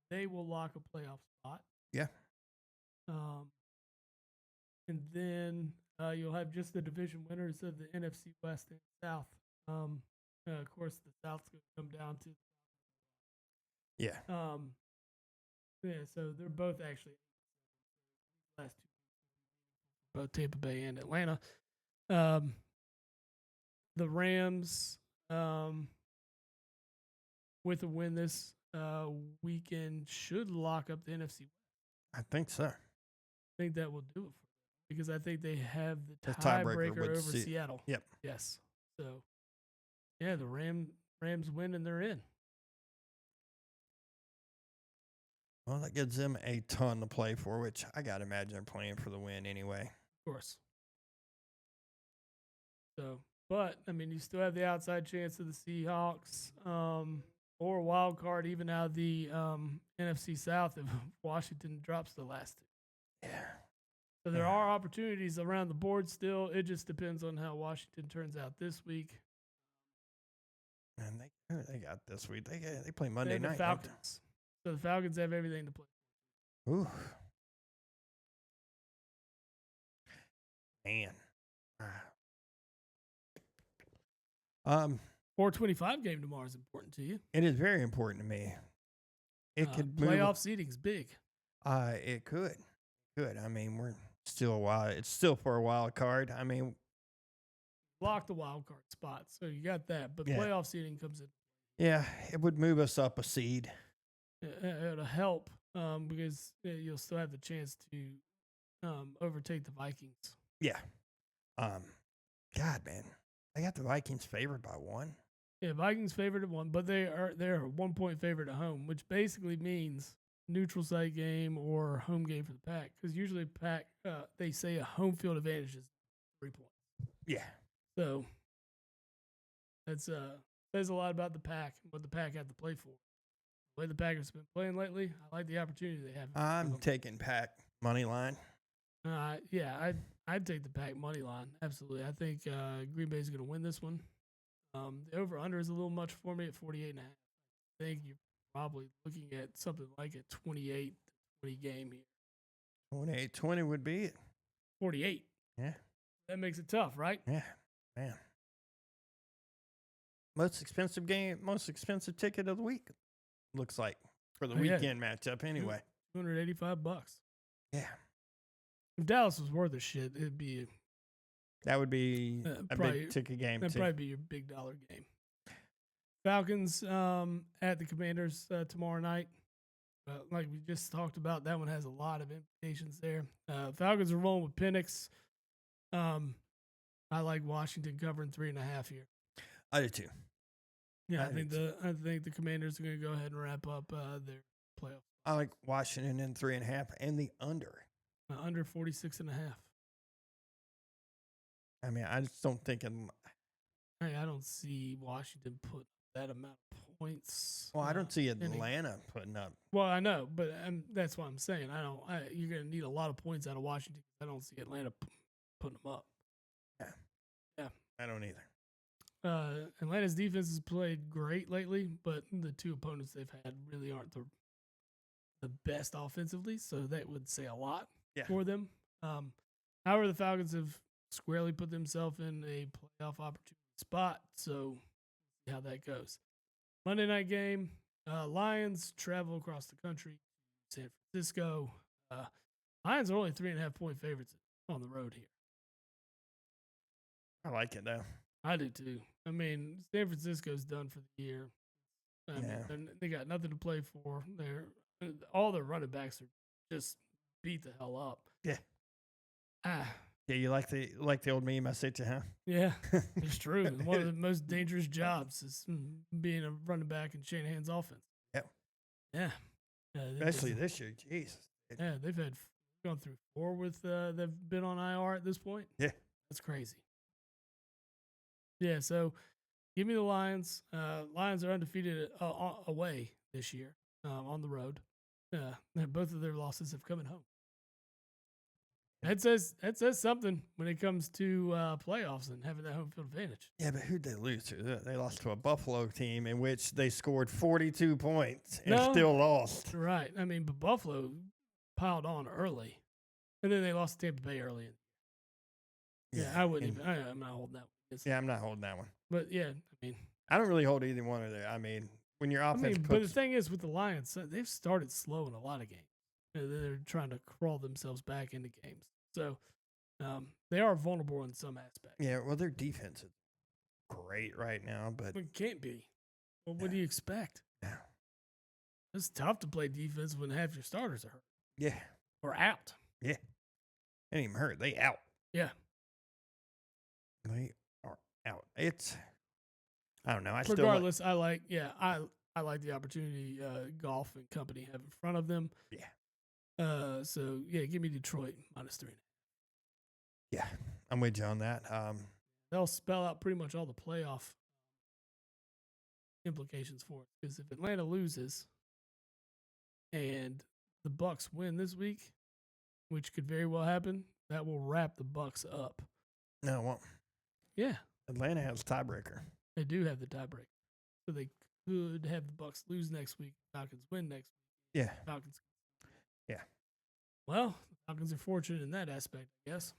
they will lock a playoff spot. Yeah. And then you'll have just the division winners of the NFC West and South. Of course, the South's going to come down to. Yeah. So they're both actually last 2, both Tampa Bay and Atlanta. The Rams, with a win this weekend, should lock up the NFC. I think so. I think that will do it for them because I think they have the tiebreaker tiebreaker over Seattle. Yep. Yes. So, yeah, the Rams win and they're in. Well, that gives them a ton to play for, which I got to imagine they're playing for the win anyway. Of course. So, but, you still have the outside chance of the Seahawks or a wild card even out of the NFC South if Washington drops the last 2. Yeah. So there are opportunities around the board still. It just depends on how Washington turns out this week. And they got this week. They play Monday night. The Falcons. So the Falcons have everything to play. Ooh. Man. 425 game tomorrow is important to you. It is very important to me. It could playoff seeding's big. It could. We're still a while. It's still for a wild card. Lock the wild card spot, so you got that. But playoff seeding comes in. Yeah, it would move us up a seed. It'll help because you'll still have the chance to overtake the Vikings. Yeah. God, man, they got the Vikings favored by 1. Yeah, Vikings favored at 1, but they're a 1-point favorite at home, which basically means neutral site game or home game for the Pack. Because usually Pack they say a home field advantage is 3 points. Yeah. So that's says a lot about the Pack and what the Pack had to play for. The way the Packers have been playing lately, I like the opportunity they have. I'm taking Pack money line. Yeah, I'd take the Pack money line. Absolutely. I think Green Bay is going to win this one. The over-under is a little much for me at 48.5. I think you're probably looking at something like a 28-20 game here. 28-20 would be it. 48. Yeah. That makes it tough, right? Yeah, man. Most expensive ticket of the week, looks like, for the weekend matchup anyway. $285. Yeah. If Dallas was worth a shit, it'd be that would be a big ticket game. That'd probably be your big dollar game. Falcons at the Commanders tomorrow night. Like we just talked about, that one has a lot of implications there. Falcons are rolling with Penix. I like Washington covering 3.5 here. I do too. Yeah, I think the Commanders are going to go ahead and wrap up their playoff. I like Washington in 3.5 and the under. Under 46.5. I mean, I just don't think I don't see Washington put that amount of points. Well, I don't see Atlanta putting up. Well, I know, but that's what I'm saying. You're going to need a lot of points out of Washington. I don't see Atlanta putting them up. Yeah. I don't either. Atlanta's defense has played great lately, but the two opponents they've had really aren't the best offensively, so that would say a lot for them. However, the Falcons have squarely put themselves in a playoff opportunity spot, so we'll see how that goes. Monday night game, Lions travel across the country to San Francisco. Lions are only 3.5-point favorites on the road here. I like it, though. I do, too. I mean, San Francisco's done for the year. They got nothing to play for. All their running backs are just beat the hell up. Yeah. Yeah, you like the old meme I said to you, huh? Yeah, it's true. One of the most dangerous jobs is being a running back in Shanahan's offense. Yep. Yeah. Especially this year. Jesus. Yeah, they've gone through 4 with they've been on IR at this point. Yeah. That's crazy. Yeah, so give me the Lions. Lions are undefeated away this year on the road. Both of their losses have come at home. That says something when it comes to playoffs and having that home field advantage. Yeah, but who'd they lose to? They lost to a Buffalo team in which they scored 42 points and still lost. Right. I mean, but Buffalo piled on early, and then they lost to Tampa Bay early. Yeah, I wouldn't even. I'm not holding that one. Yeah, I'm not holding that one. But yeah, I mean, I don't really hold either one of them. I mean, when your offense but the thing is with the Lions, they've started slow in a lot of games. They're trying to crawl themselves back into games. So they are vulnerable in some aspects. Yeah, well, their defense is great right now, but it can't be. Well, what do you expect? Yeah. It's tough to play defense when half your starters are hurt. Yeah. Or out. Yeah. They ain't even hurt. They out. Yeah. They are out. I don't know. Regardless, I like the opportunity Golf and company have in front of them. Yeah. So give me Detroit -3.5. Yeah, I'm with you on that. They'll spell out pretty much all the playoff implications for it. Because if Atlanta loses and the Bucs win this week, which could very well happen, that will wrap the Bucs up. No, it won't. Yeah. Atlanta has tiebreaker. They do have the tiebreaker. So they could have the Bucs lose next week, Falcons win next week. Yeah. Falcons. Yeah. Well, the Falcons are fortunate in that aspect, I guess.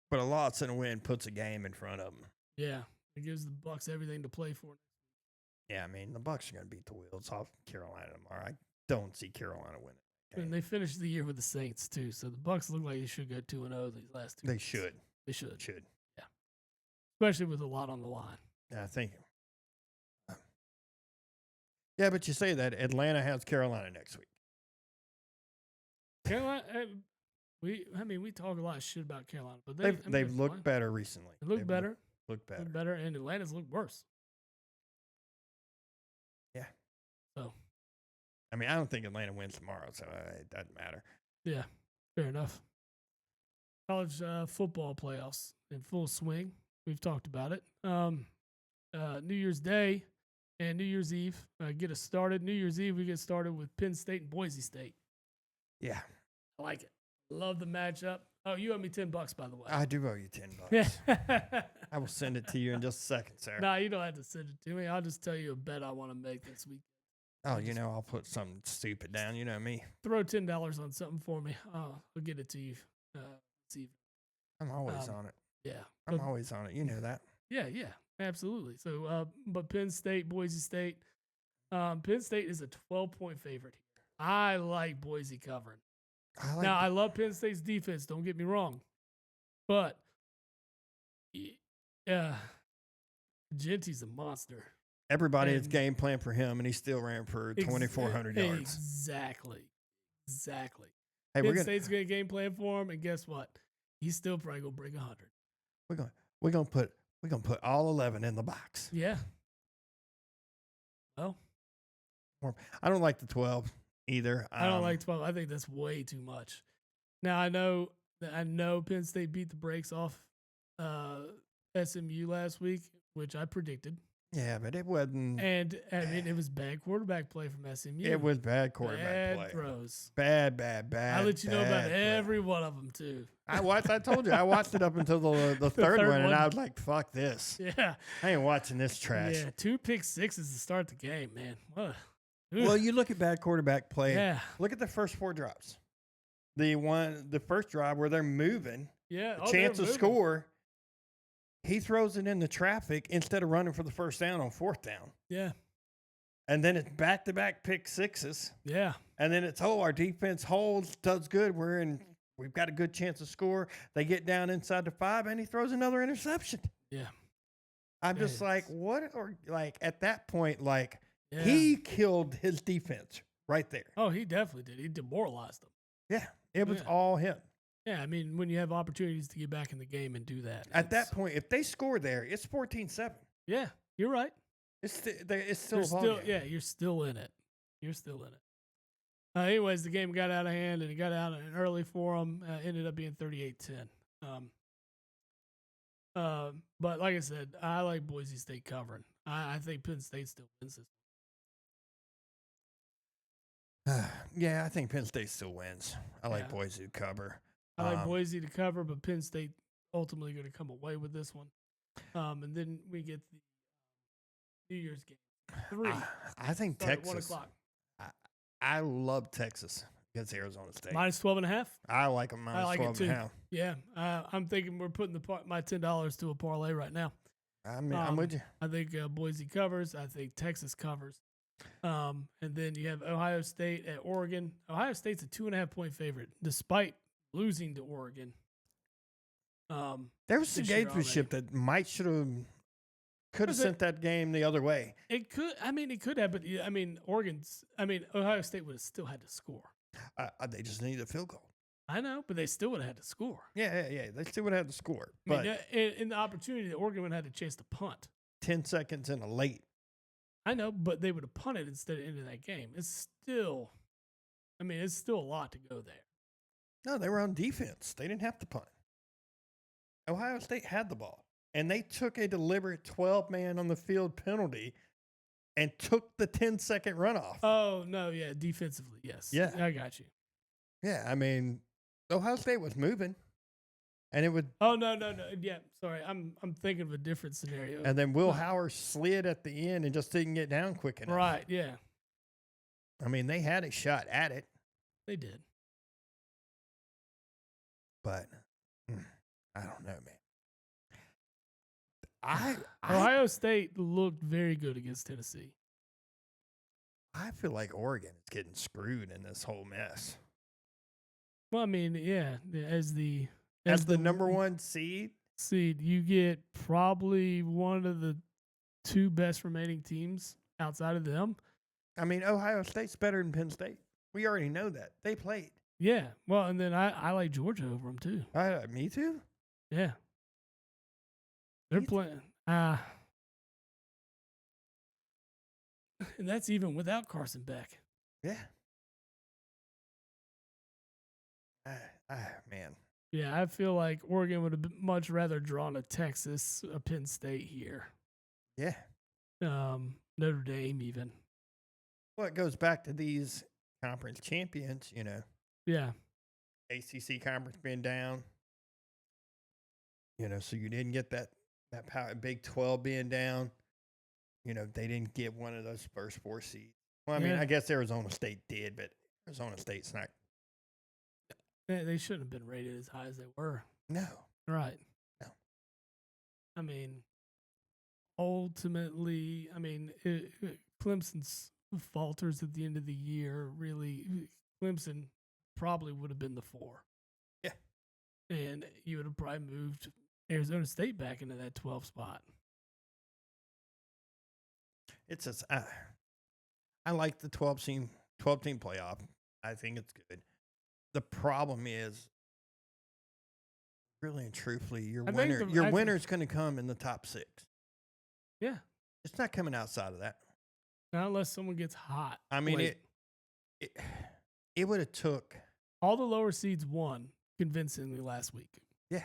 But a loss and a win puts a game in front of them. Yeah. It gives the Bucs everything to play for. Yeah, I mean, the Bucs are going to beat the wheels off Carolina tomorrow. I don't see Carolina winning. And they finished the year with the Saints, too. So the Bucs look like they should go 2-0 these last 2 They weeks. should. They should. Yeah. Especially with a lot on the line. Yeah, I think. Yeah, but you say that Atlanta has Carolina next week. Carolina, we talk a lot of shit about Carolina, but they've looked better recently. They look better. Look better. And Atlanta's looked worse. Yeah. So. I mean, I don't think Atlanta wins tomorrow, so it doesn't matter. Yeah, fair enough. College football playoffs in full swing. We've talked about it. New Year's Day, And New Year's Eve, get us started. New Year's Eve, we get started with Penn State and Boise State. Yeah. I like it. Love the matchup. Oh, you owe me $10, by the way. I do owe you $10. Yeah. I will send it to you in just a second, sir. Nah, you don't have to send it to me. I'll just tell you a bet I want to make this week. Oh, I'll put something stupid down. You know me. Throw $10 on something for me. I'll get it to you this evening. I'm always on it. Yeah. I'm always on it. You know that. Yeah, absolutely. So, but Penn State, Boise State. Penn State is a 12-point favorite here. I like Boise covering. I love Penn State's defense. Don't get me wrong. But, Genty's a monster. Everybody has game plan for him, and he still ran for 2,400 yards. Exactly. Hey, Penn State's going to game plan for him, and guess what? He's still probably going to break 100. We're gonna put all 11 in the box. Yeah. Well, I don't like the 12 either. I don't like 12. I think that's way too much. Now I know Penn State beat the brakes off SMU last week, which I predicted. Yeah, but it wasn't. And I mean, it was bad quarterback play from SMU. It was bad quarterback play. Bad throws. Bad. I let you know about every one of them too. I told you, I watched it up until the third one, and I was like, "Fuck this! Yeah, I ain't watching this trash." Yeah, 2 pick sixes to start the game, man. Well, you look at bad quarterback play. Yeah. Look at the first 4 drops. The first drive where they're moving. Yeah. Chance to score. He throws it into traffic instead of running for the first down on 4th down. Yeah. And then it's back-to-back pick sixes. Yeah. And then it's, our defense holds, does good. We've got a good chance to score. They get down inside the 5, and he throws another interception. Yeah. I'm just like, what? Or like at that point, he killed his defense right there. Oh, he definitely did. He demoralized them. Yeah. It was all him. Yeah, I mean, when you have opportunities to get back in the game and do that. At that point, if they score there, it's 14-7. Yeah, you're right. It's still a ball game. Yeah, you're still in it. Anyways, the game got out of hand, and it got out early for them. Ended up being 38-10. But like I said, I like Boise State covering. I think Penn State still wins this. Yeah, I think Penn State still wins. I like Boise to cover. I like Boise to cover, but Penn State ultimately going to come away with this one. And then we get the New Year's game. 3. I think Texas. 1 o'clock. I love Texas against Arizona State. Minus 12.5. I like them minus 12.5. Yeah, I'm thinking we're putting my $10 to a parlay right now. I'm with you. I think Boise covers. I think Texas covers. And then you have Ohio State at Oregon. Ohio State's a 2.5-point favorite, despite losing to Oregon. There was some gamesmanship that could have sent that game the other way. It could. I mean, it could have, but Ohio State would have still had to score. They just needed a field goal. I know, but they still would have had to score. Yeah. They still would have had to score. I mean, in the opportunity, Oregon would have had a chance to punt. 10 seconds in a late. I know, but they would have punted instead of into that game. It's still a lot to go there. No, they were on defense. They didn't have to punt. Ohio State had the ball, and they took a deliberate 12-man on the field penalty and took the 10-second runoff. Oh, no, yeah, defensively, yes. Yeah. I got you. Yeah, I mean, Ohio State was moving, and it would. Oh, no. Yeah, sorry. I'm thinking of a different scenario. And then Will Howard slid at the end and just didn't get down quick enough. Right, yeah. I mean, they had a shot at it. They did. But I don't know, man. Ohio State looked very good against Tennessee. I feel like Oregon is getting screwed in this whole mess. Well, I mean, yeah, as the number 1 seed, you get probably one of the 2 best remaining teams outside of them. I mean, Ohio State's better than Penn State. We already know that. They played. Yeah. Well, and then I like Georgia over them too. Me too. Yeah. They're playing. And that's even without Carson Beck. Yeah. Man. Yeah, I feel like Oregon would have much rather drawn a Texas, a Penn State here. Yeah. Notre Dame even. Well, it goes back to these conference champions, Yeah. ACC conference being down, so you didn't get that power. Big 12 being down, they didn't get one of those first 4 seeds. Well, I mean, Yeah. I guess Arizona State did, but Arizona State's not. They shouldn't have been rated as high as they were. No. Right. No. I mean, ultimately, Clemson's falters at the end of the year. Really, Clemson probably would have been the 4. Yeah. And you would have probably moved Arizona State back into that 12 spot. It's just, I like the 12-team playoff. I think it's good. The problem is, really and truthfully, your winner's going to come in the top 6. Yeah. It's not coming outside of that. Not unless someone gets hot. I mean, it would have took. All the lower seeds won convincingly last week. Yeah.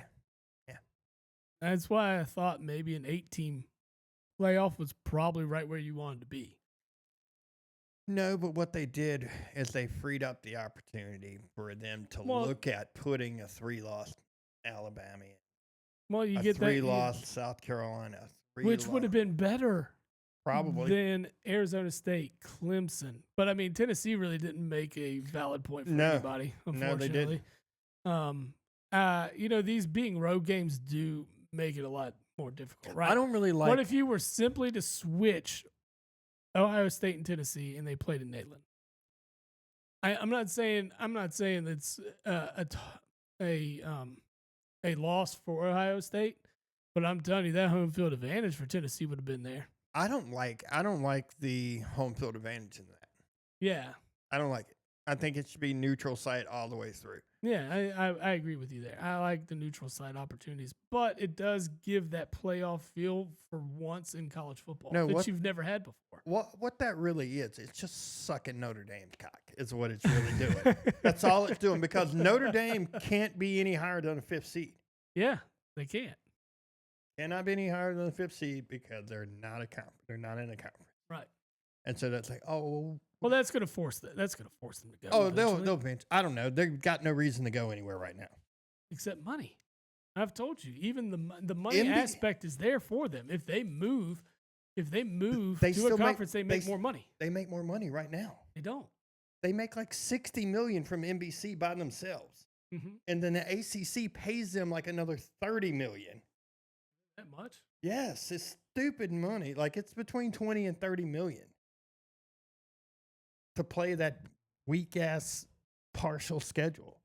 That's why I thought maybe an 8-team playoff was probably right where you wanted to be. No, but what they did is they freed up the opportunity for them to look at putting a 3-loss Alabama in. Well, you get 3-loss South Carolina, which would have been better probably than Arizona State, Clemson. But I mean, Tennessee really didn't make a valid point for anybody, unfortunately. No, they didn't. These being road games do make it a lot more difficult, right? I don't really like. What if you were simply to switch Ohio State and Tennessee and they played in Neyland? I'm not saying it's a loss for Ohio State, but I'm telling you that home field advantage for Tennessee would have been there. I don't like the home field advantage in that. Yeah. I don't like it. I think it should be neutral site all the way through. Yeah, I agree with you there. I like the neutral site opportunities, but it does give that playoff feel for once in college football that you've never had before. What that really is, it's just sucking Notre Dame's cock is what it's really doing. That's all it's doing, because Notre Dame can't be any higher than a 5th seed. Yeah, they can't. Cannot be any higher than the 5th seed because they're not They're not in a conference. Right. And so that's like, well, that's going to force them to go. Oh, they'll bench. I don't know. They've got no reason to go anywhere right now. Except money. I've told you, even the money aspect is there for them. If they move to a conference, they make more money. They make more money right now. They don't. They make like $60 million from NBC by themselves. Mm-hmm. And then the ACC pays them like another $30 million. That much? Yes, it's stupid money. Like, it's between 20 and 30 million to play that weak ass partial schedule.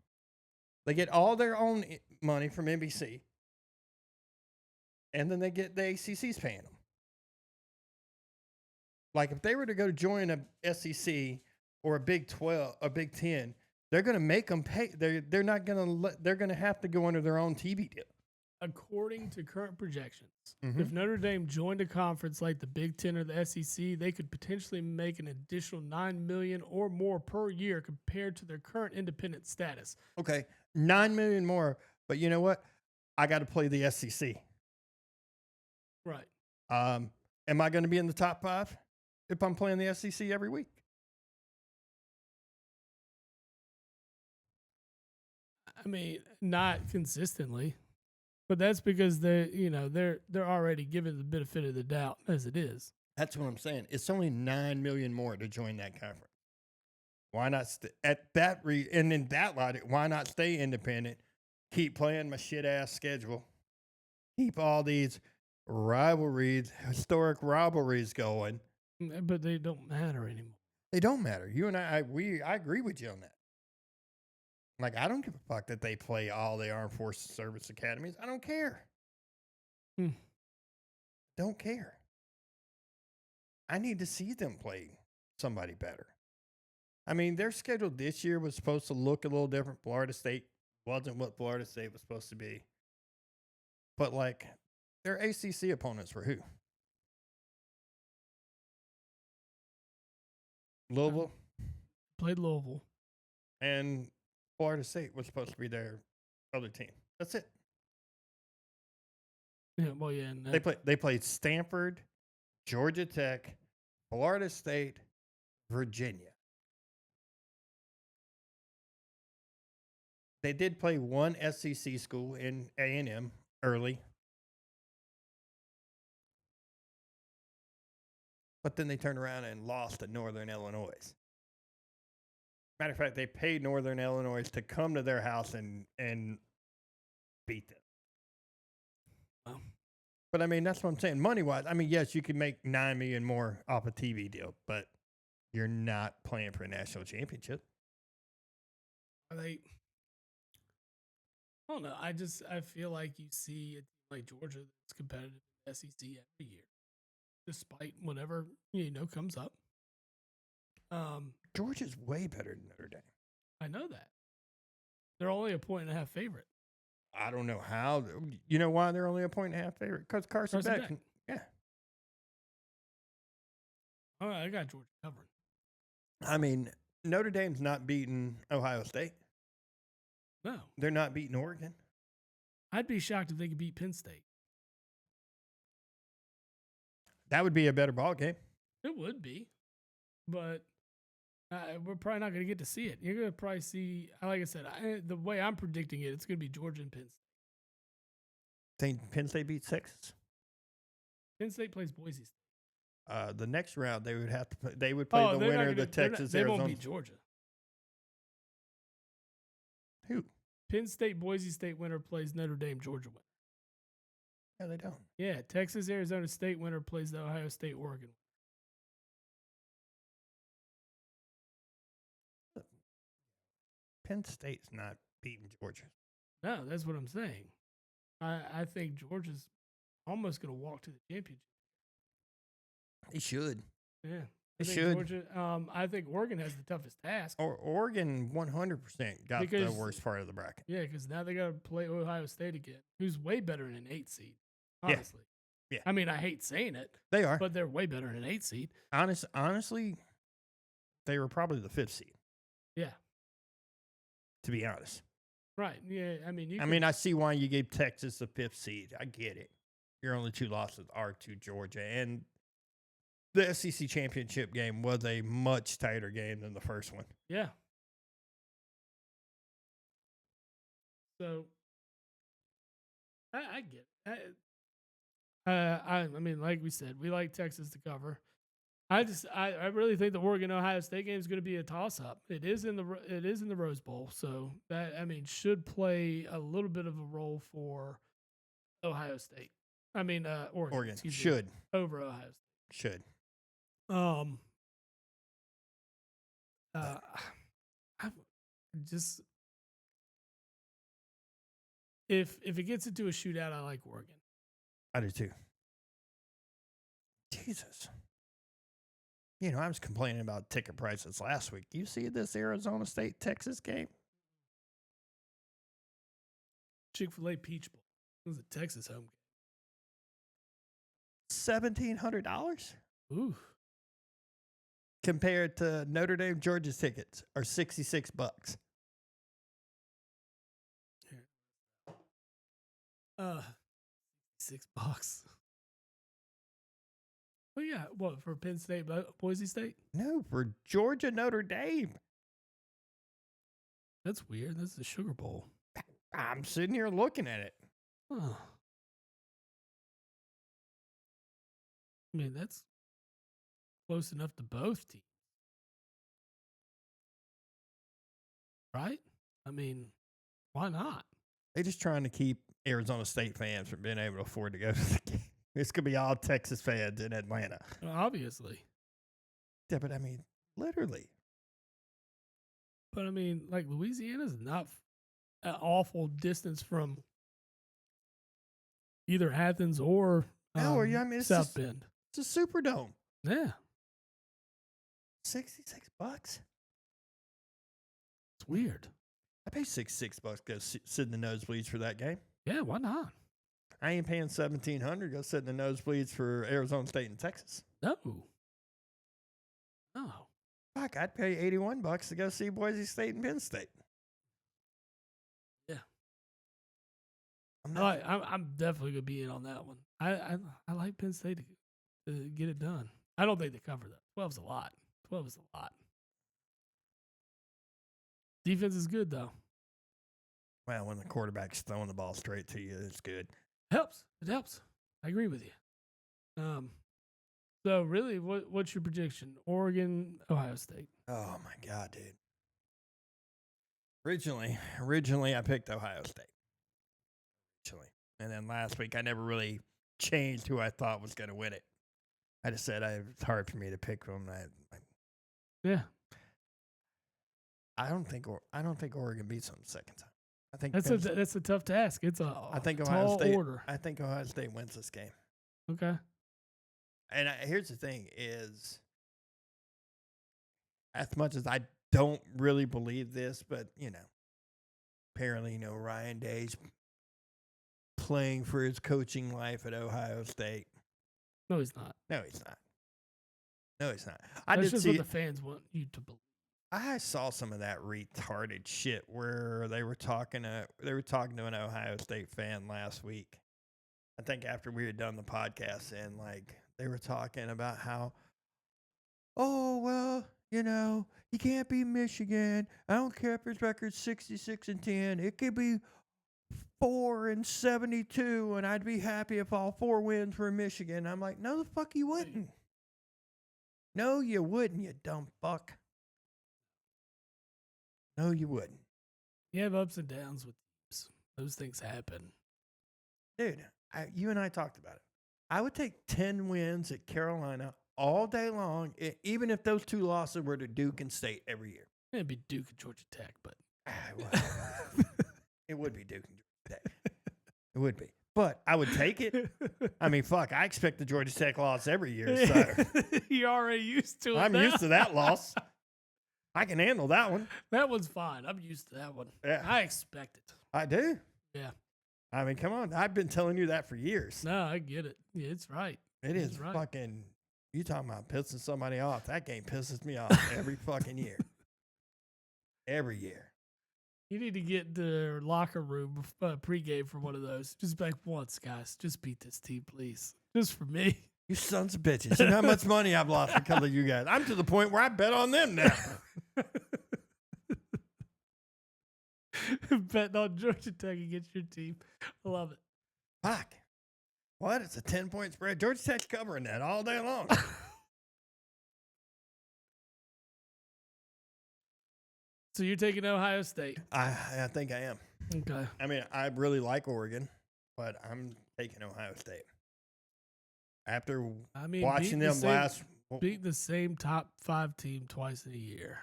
They get all their own money from NBC, and then they get the ACC's paying them. Like, if they were to go join a SEC or a Big 12, a Big 10, they're going to make them pay. They're not going to they're going to have to go under their own TV deal. According to current projections, if Notre Dame joined a conference like the Big 10 or the SEC, they could potentially make an additional $9 million or more per year compared to their current independent status. Okay, $9 million more, but you know what? I got to play the SEC. Right. Am I going to be in the top 5 if I'm playing the SEC every week? I mean, not consistently. But that's because they're already given the benefit of the doubt as it is. That's what I'm saying. It's only $9 million more to join that conference. Why not and in that logic, why not stay independent? Keep playing my shit ass schedule. Keep all these historic rivalries going. But they don't matter anymore. They don't matter. You and I agree with you on that. Like, I don't give a fuck that they play all the Armed Forces Service Academies. I don't care. Don't care. I need to see them play somebody better. I mean, their schedule this year was supposed to look a little different. Florida State wasn't what Florida State was supposed to be. But, like, their ACC opponents were who? Louisville? Played Louisville. And Florida State was supposed to be their other team. That's it. Yeah, well, yeah. They played Stanford, Georgia Tech, Florida State, Virginia. They did play one SEC school in A&M early, but then they turned around and lost to Northern Illinois. Matter of fact, they paid Northern Illinois to come to their house and beat them. Wow. But I mean, that's what I'm saying. Money wise, I mean, yes, you could make $9 million more off a TV deal, but you're not playing for a national championship. Are they? I don't know. I feel like you see a team like Georgia that's competitive in the SEC every year, despite whatever comes up. Georgia's way better than Notre Dame. I know that. They're only a 1.5 favorite. I don't know how. You know why they're only a 1.5 favorite? Because Carson Beck. Yeah. All right, I got Georgia covered. I mean, Notre Dame's not beating Ohio State. No. They're not beating Oregon. I'd be shocked if they could beat Penn State. That would be a better ball game. It would be. But we're probably not going to get to see it. You're going to probably see, like I said, the way I'm predicting it, it's going to be Georgia and Penn State. Think Penn State beats Texas? Penn State plays Boise State. The next round, they would have to play. They would play the winner of the Texas They Arizona. won't beat Georgia. Who? Penn State, Boise State winner plays Notre Dame, Georgia winner. No, they don't. Yeah, Texas, Arizona State winner plays the Ohio State, Oregon. Penn State's not beating Georgia. No, that's what I'm saying. I think Georgia's almost going to walk to the championship. They should. Yeah. They should. Georgia, I think Oregon has the toughest task. Or Oregon 100% got the worst part of the bracket. Yeah, because now they got to play Ohio State again, who's way better than an 8 seed, honestly. Yeah. I mean, I hate saying it. They are. But they're way better than an 8 seed. Honestly, they were probably the 5th seed. Yeah. To be honest. Right. Yeah. I mean, I see why you gave Texas the 5th seed. I get it. Your only 2 losses are to Georgia. And the SEC championship game was a much tighter game than the first one. Yeah. So, I get it. I mean, like we said, we like Texas to cover. I really think the Oregon Ohio State game is going to be a toss up. It is in the Rose Bowl, so that should play a little bit of a role for Ohio State. Oregon should over Ohio State. Should. I just if it gets into a shootout, I like Oregon. I do too. Jesus. I was complaining about ticket prices last week. You see this Arizona State Texas game? Chick-fil-A Peach Bowl. It was a Texas home game. $1,700? Ooh. Compared to Notre Dame Georgia's tickets are $66. $6. Well, yeah. What, for Penn State, Boise State? No, for Georgia Notre Dame. That's weird. That's the Sugar Bowl. I'm sitting here looking at it. Huh. I mean, that's close enough to both teams. Right? I mean, why not? They're just trying to keep Arizona State fans from being able to afford to go to the game. It's going to be all Texas fans in Atlanta. Well, obviously. Yeah, but literally. But like Louisiana's not an awful distance from either Athens or South Bend. It's a Superdome. Yeah. $66? It's weird. I pay $6 to go sit in the nosebleeds for that game. Yeah, why not? I ain't paying $1,700 to go sit in the nosebleeds for Arizona State and Texas. No. Fuck, I'd pay $81 to go see Boise State and Penn State. Yeah. I'm definitely gonna be in on that one. I like Penn State to get it done. I don't think they cover that. 12's a lot. 12 is a lot. Defense is good, though. Well, when the quarterback's throwing the ball straight to you, it's good. Helps. It helps. I agree with you. So, really, what's your prediction? Oregon, Ohio State. Oh, my God, dude. Originally, I picked Ohio State. And then last week, I never really changed who I thought was going to win it. I just said it's hard for me to pick them. Yeah. I don't think Oregon beats them the second time. I think that's a tough task. It's a Ohio State, order. I think Ohio State wins this game. Okay. And here's the thing: is as much as I don't really believe this, but apparently, Ryan Day's playing for his coaching life at Ohio State. No, he's not. No, he's not. That's just what the fans want you to believe. I saw some of that retarded shit where they were talking to an Ohio State fan last week. I think after we had done the podcast, and they were talking about how, oh well, you can't beat Michigan. I don't care if his record's 66-10. It could be 4-72, and I'd be happy if all 4 wins were Michigan. I'm like, no, the fuck you wouldn't. No, you wouldn't, you dumb fuck. No, you wouldn't. You have ups and downs with teams. Those things happen. Dude, you and I talked about it. I would take 10 wins at Carolina all day long, even if those 2 losses were to Duke and State every year. It'd be Duke and Georgia Tech, but it would be Duke and Georgia Tech. It would be. But I would take it. I mean, fuck, I expect the Georgia Tech loss every year. So you're already used to it. I'm used to that loss. I can handle that one. That one's fine. I'm used to that one. Yeah. I expect it. I do. Yeah. I mean, come on. I've been telling you that for years. No, I get it. Yeah, it's right. It is right. Fucking, you talking about pissing somebody off. That game pisses me off every fucking year. Every year. You need to get the locker room pregame for one of those. Just like once, guys. Just beat this team, please. Just for me. You sons of bitches. You know how much money I've lost because of you guys. I'm to the point where I bet on them now. Betting on Georgia Tech against your team. I love it. Fuck. What? It's a 10-point spread. Georgia Tech's covering that all day long. So you're taking Ohio State? I think I am. Okay. I mean, I really like Oregon, but I'm taking Ohio State. After watching them beat the same top 5 team twice in a year.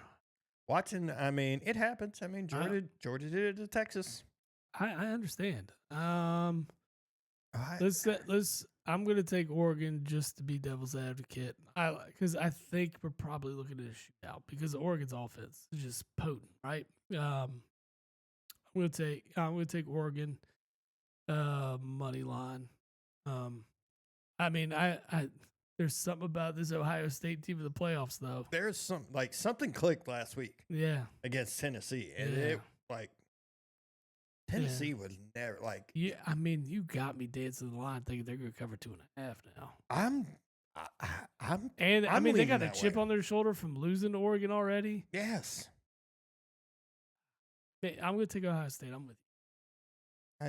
It happens. I mean, Georgia did it to Texas. I understand. I'm going to take Oregon just to be devil's advocate. Because I think we're probably looking at a shootout because Oregon's offense is just potent, right? I'm going to take Oregon money line. I mean, there's something about this Ohio State team in the playoffs, though. There's something clicked last week. Yeah. Against Tennessee, and Tennessee was never Yeah, I mean, you got me dancing the line thinking they're going to cover 2.5 now. I mean, they got a chip on their shoulder from losing to Oregon already. Yes. Hey, I'm going to take Ohio State. I'm with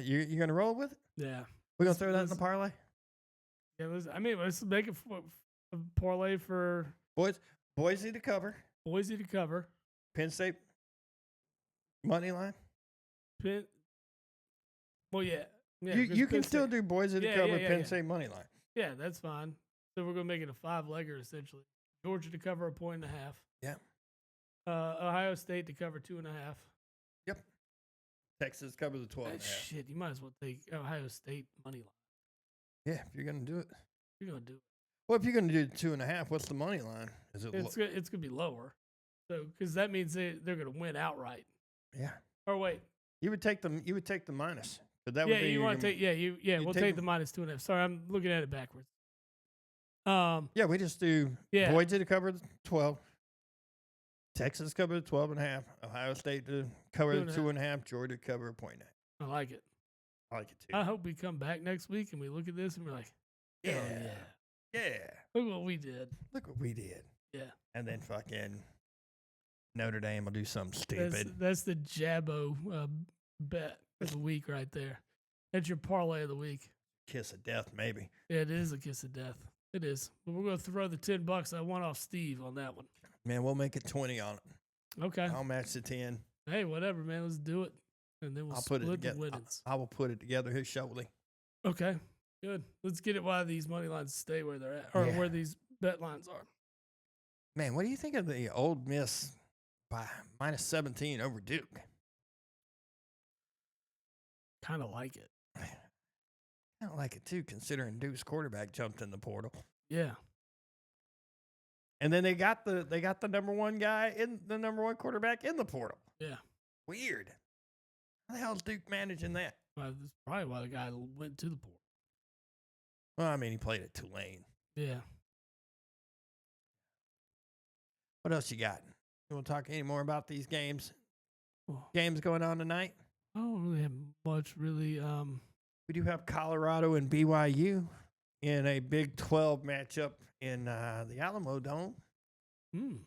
you. You're going to roll with it? Yeah. We're going to throw that in the parlay? Yeah, let's make a parlay for Boise to cover. Boise to cover. Penn State money line. Well, yeah. You can still do Boise to cover Penn State money line. Yeah, that's fine. So we're gonna make it a 5-legger essentially. Georgia to cover 1.5 points. Yeah. Ohio State to cover 2.5. Yep. Texas cover the 12.5. Shit, you might as well take Ohio State money line. Yeah, if you're gonna do it. You're gonna do it. Well, if you're gonna do 2.5, what's the money line? Is it? It's gonna be lower. So because that means they're gonna win outright. Yeah. Or wait. You would take the minus. That would be you want to take we'll take the minus 2.5. Sorry, I'm looking at it backwards. Yeah, we just do Boise to cover the 12. Texas cover the 12.5. Ohio State to cover the 2.5. Georgia cover 1.9. I like it. I like it too. I hope we come back next week and we look at this and we're like, yeah. Yeah. Look what we did. Look what we did. Yeah. And then fucking Notre Dame will do something stupid. That's the Jabo bet of the week right there. That's your parlay of the week. Kiss of death, maybe. Yeah, it is a kiss of death. It is. But we're going to throw the $10 I won off Steve on that one. Man, we'll make it 20 on it. Okay. I'll match the 10. Hey, whatever, man. Let's do it. And then we'll split the winnings. I will put it together here shortly. Okay. Good. Let's get it while these money lines stay where they're at, or where these bet lines are. Man, what do you think of the Ole Miss by minus 17 over Duke? Kind of like it. I don't like it too, considering Duke's quarterback jumped in the portal. Yeah. And then they got the number one quarterback in the portal. Yeah. Weird. How the hell is Duke managing that? Well, that's probably why the guy went to the portal. Well, I mean, he played at Tulane. Yeah. What else you got? You want to talk any more about these games? Oh. Games going on tonight? I don't really have much, really. We do have Colorado and BYU in a Big 12 matchup in the Alamo Dome. In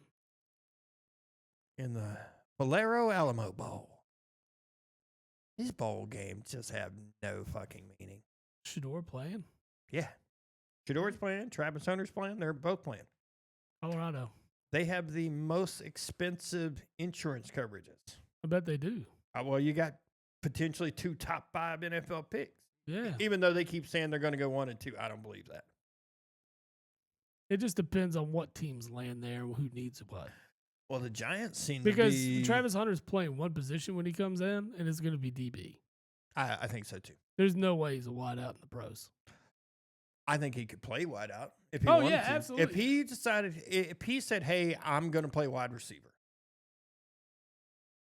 the Valero Alamo Bowl. These bowl games just have no fucking meaning. Shador playing? Yeah. Shador's playing. Travis Hunter's playing. They're both playing. Colorado. They have the most expensive insurance coverages. I bet they do. Well, you got potentially 2 top 5 NFL picks. Yeah. Even though they keep saying they're going to go 1 and 2. I don't believe that. It just depends on what teams land there and who needs what. Well, the Giants seem because to be... Travis Hunter's playing one position when he comes in, and it's going to be DB. I think so, too. There's no way he's a wide out in the pros. I think he could play wide out if he wanted to. Absolutely. If he said, hey, I'm going to play wide receiver.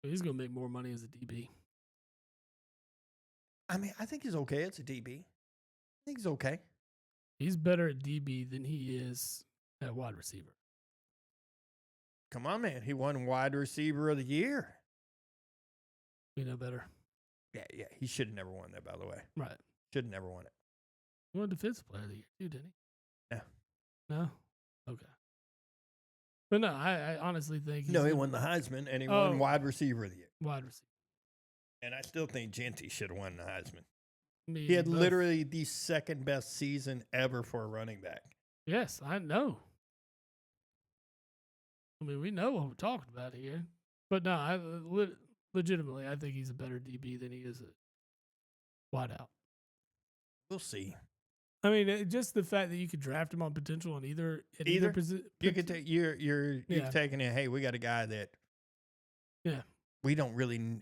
He's going to make more money as a DB. I mean, I think he's okay as a DB. I think he's okay. He's better at DB than he is at wide receiver. Come on, man. He won wide receiver of the year. We know better. Yeah. He should have never won that, by the way. Right. Should have never won it. He won defensive player of the year, too, didn't he? No. No? Okay. But no, I honestly think he won the Heisman, and he won wide receiver of the year. Wide receiver. And I still think Genty should have won the Heisman. Me He had both. literally the second best season ever for a running back. Yes, I know. I mean, we know what we're talking about here. But no, legitimately, I think he's a better DB than he is a wide out. We'll see. I mean, just the fact that you could draft him on potential on either position. You could take you're taking it. Hey, we got a guy that. Yeah. We don't really.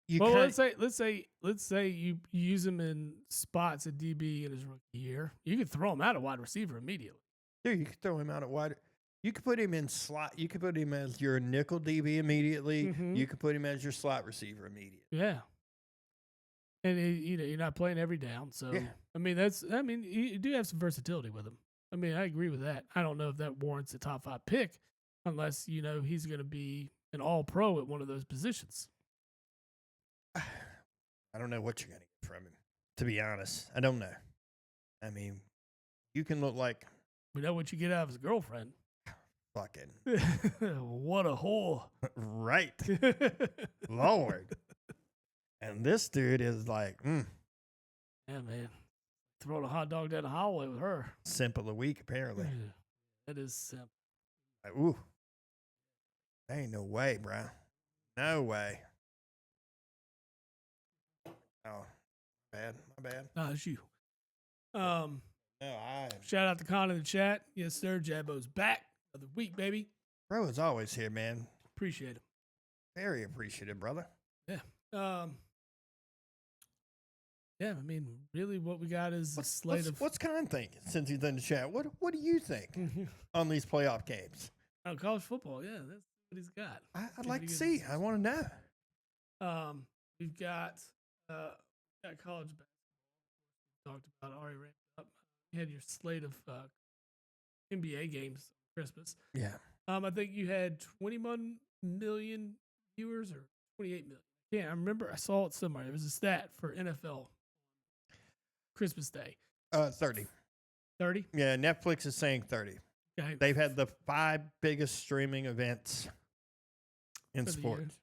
Let's say you use him in spots at DB in his rookie year. You could throw him out at wide receiver immediately. Yeah, you could throw him out at wide. You could put him in slot. You could put him as your nickel DB immediately. Mm-hmm. You could put him as your slot receiver immediately. Yeah. And you're not playing every down, so yeah. I mean you do have some versatility with him. I mean, I agree with that. I don't know if that warrants a top 5 pick unless he's going to be an all-pro at one of those positions. I don't know what you're going to get from him. To be honest, I don't know. I mean, you can look like we know what you get out of his girlfriend. Fucking what a whore! Right, Lord. And this dude is like, yeah, man, throwing a hot dog down the hallway with her. Simp of the week, apparently. That is simp. Like, ooh, ain't no way, bro. No way. Oh, my bad. No, it's you. No, shout out to Con in the chat. Yes, sir. Jabo's back another week, baby. Bro is always here, man. Appreciate it. Very appreciative, brother. Yeah. Yeah, I mean, really what we got is a slate of... What's Con thinking since he's in the chat? What do you think on these playoff games? Oh, college football, yeah, that's what he's got. I'd like to see. I want to know. We've got college basketball. Talked about already ramped up. You had your slate of NBA games Christmas. Yeah. I think you had 21 million viewers or 28 million. Yeah, I remember I saw it somewhere. There was a stat for NFL Christmas Day. 30. 30? Yeah, Netflix is saying 30. Okay. They've had the 5 biggest streaming events in For the year. sports.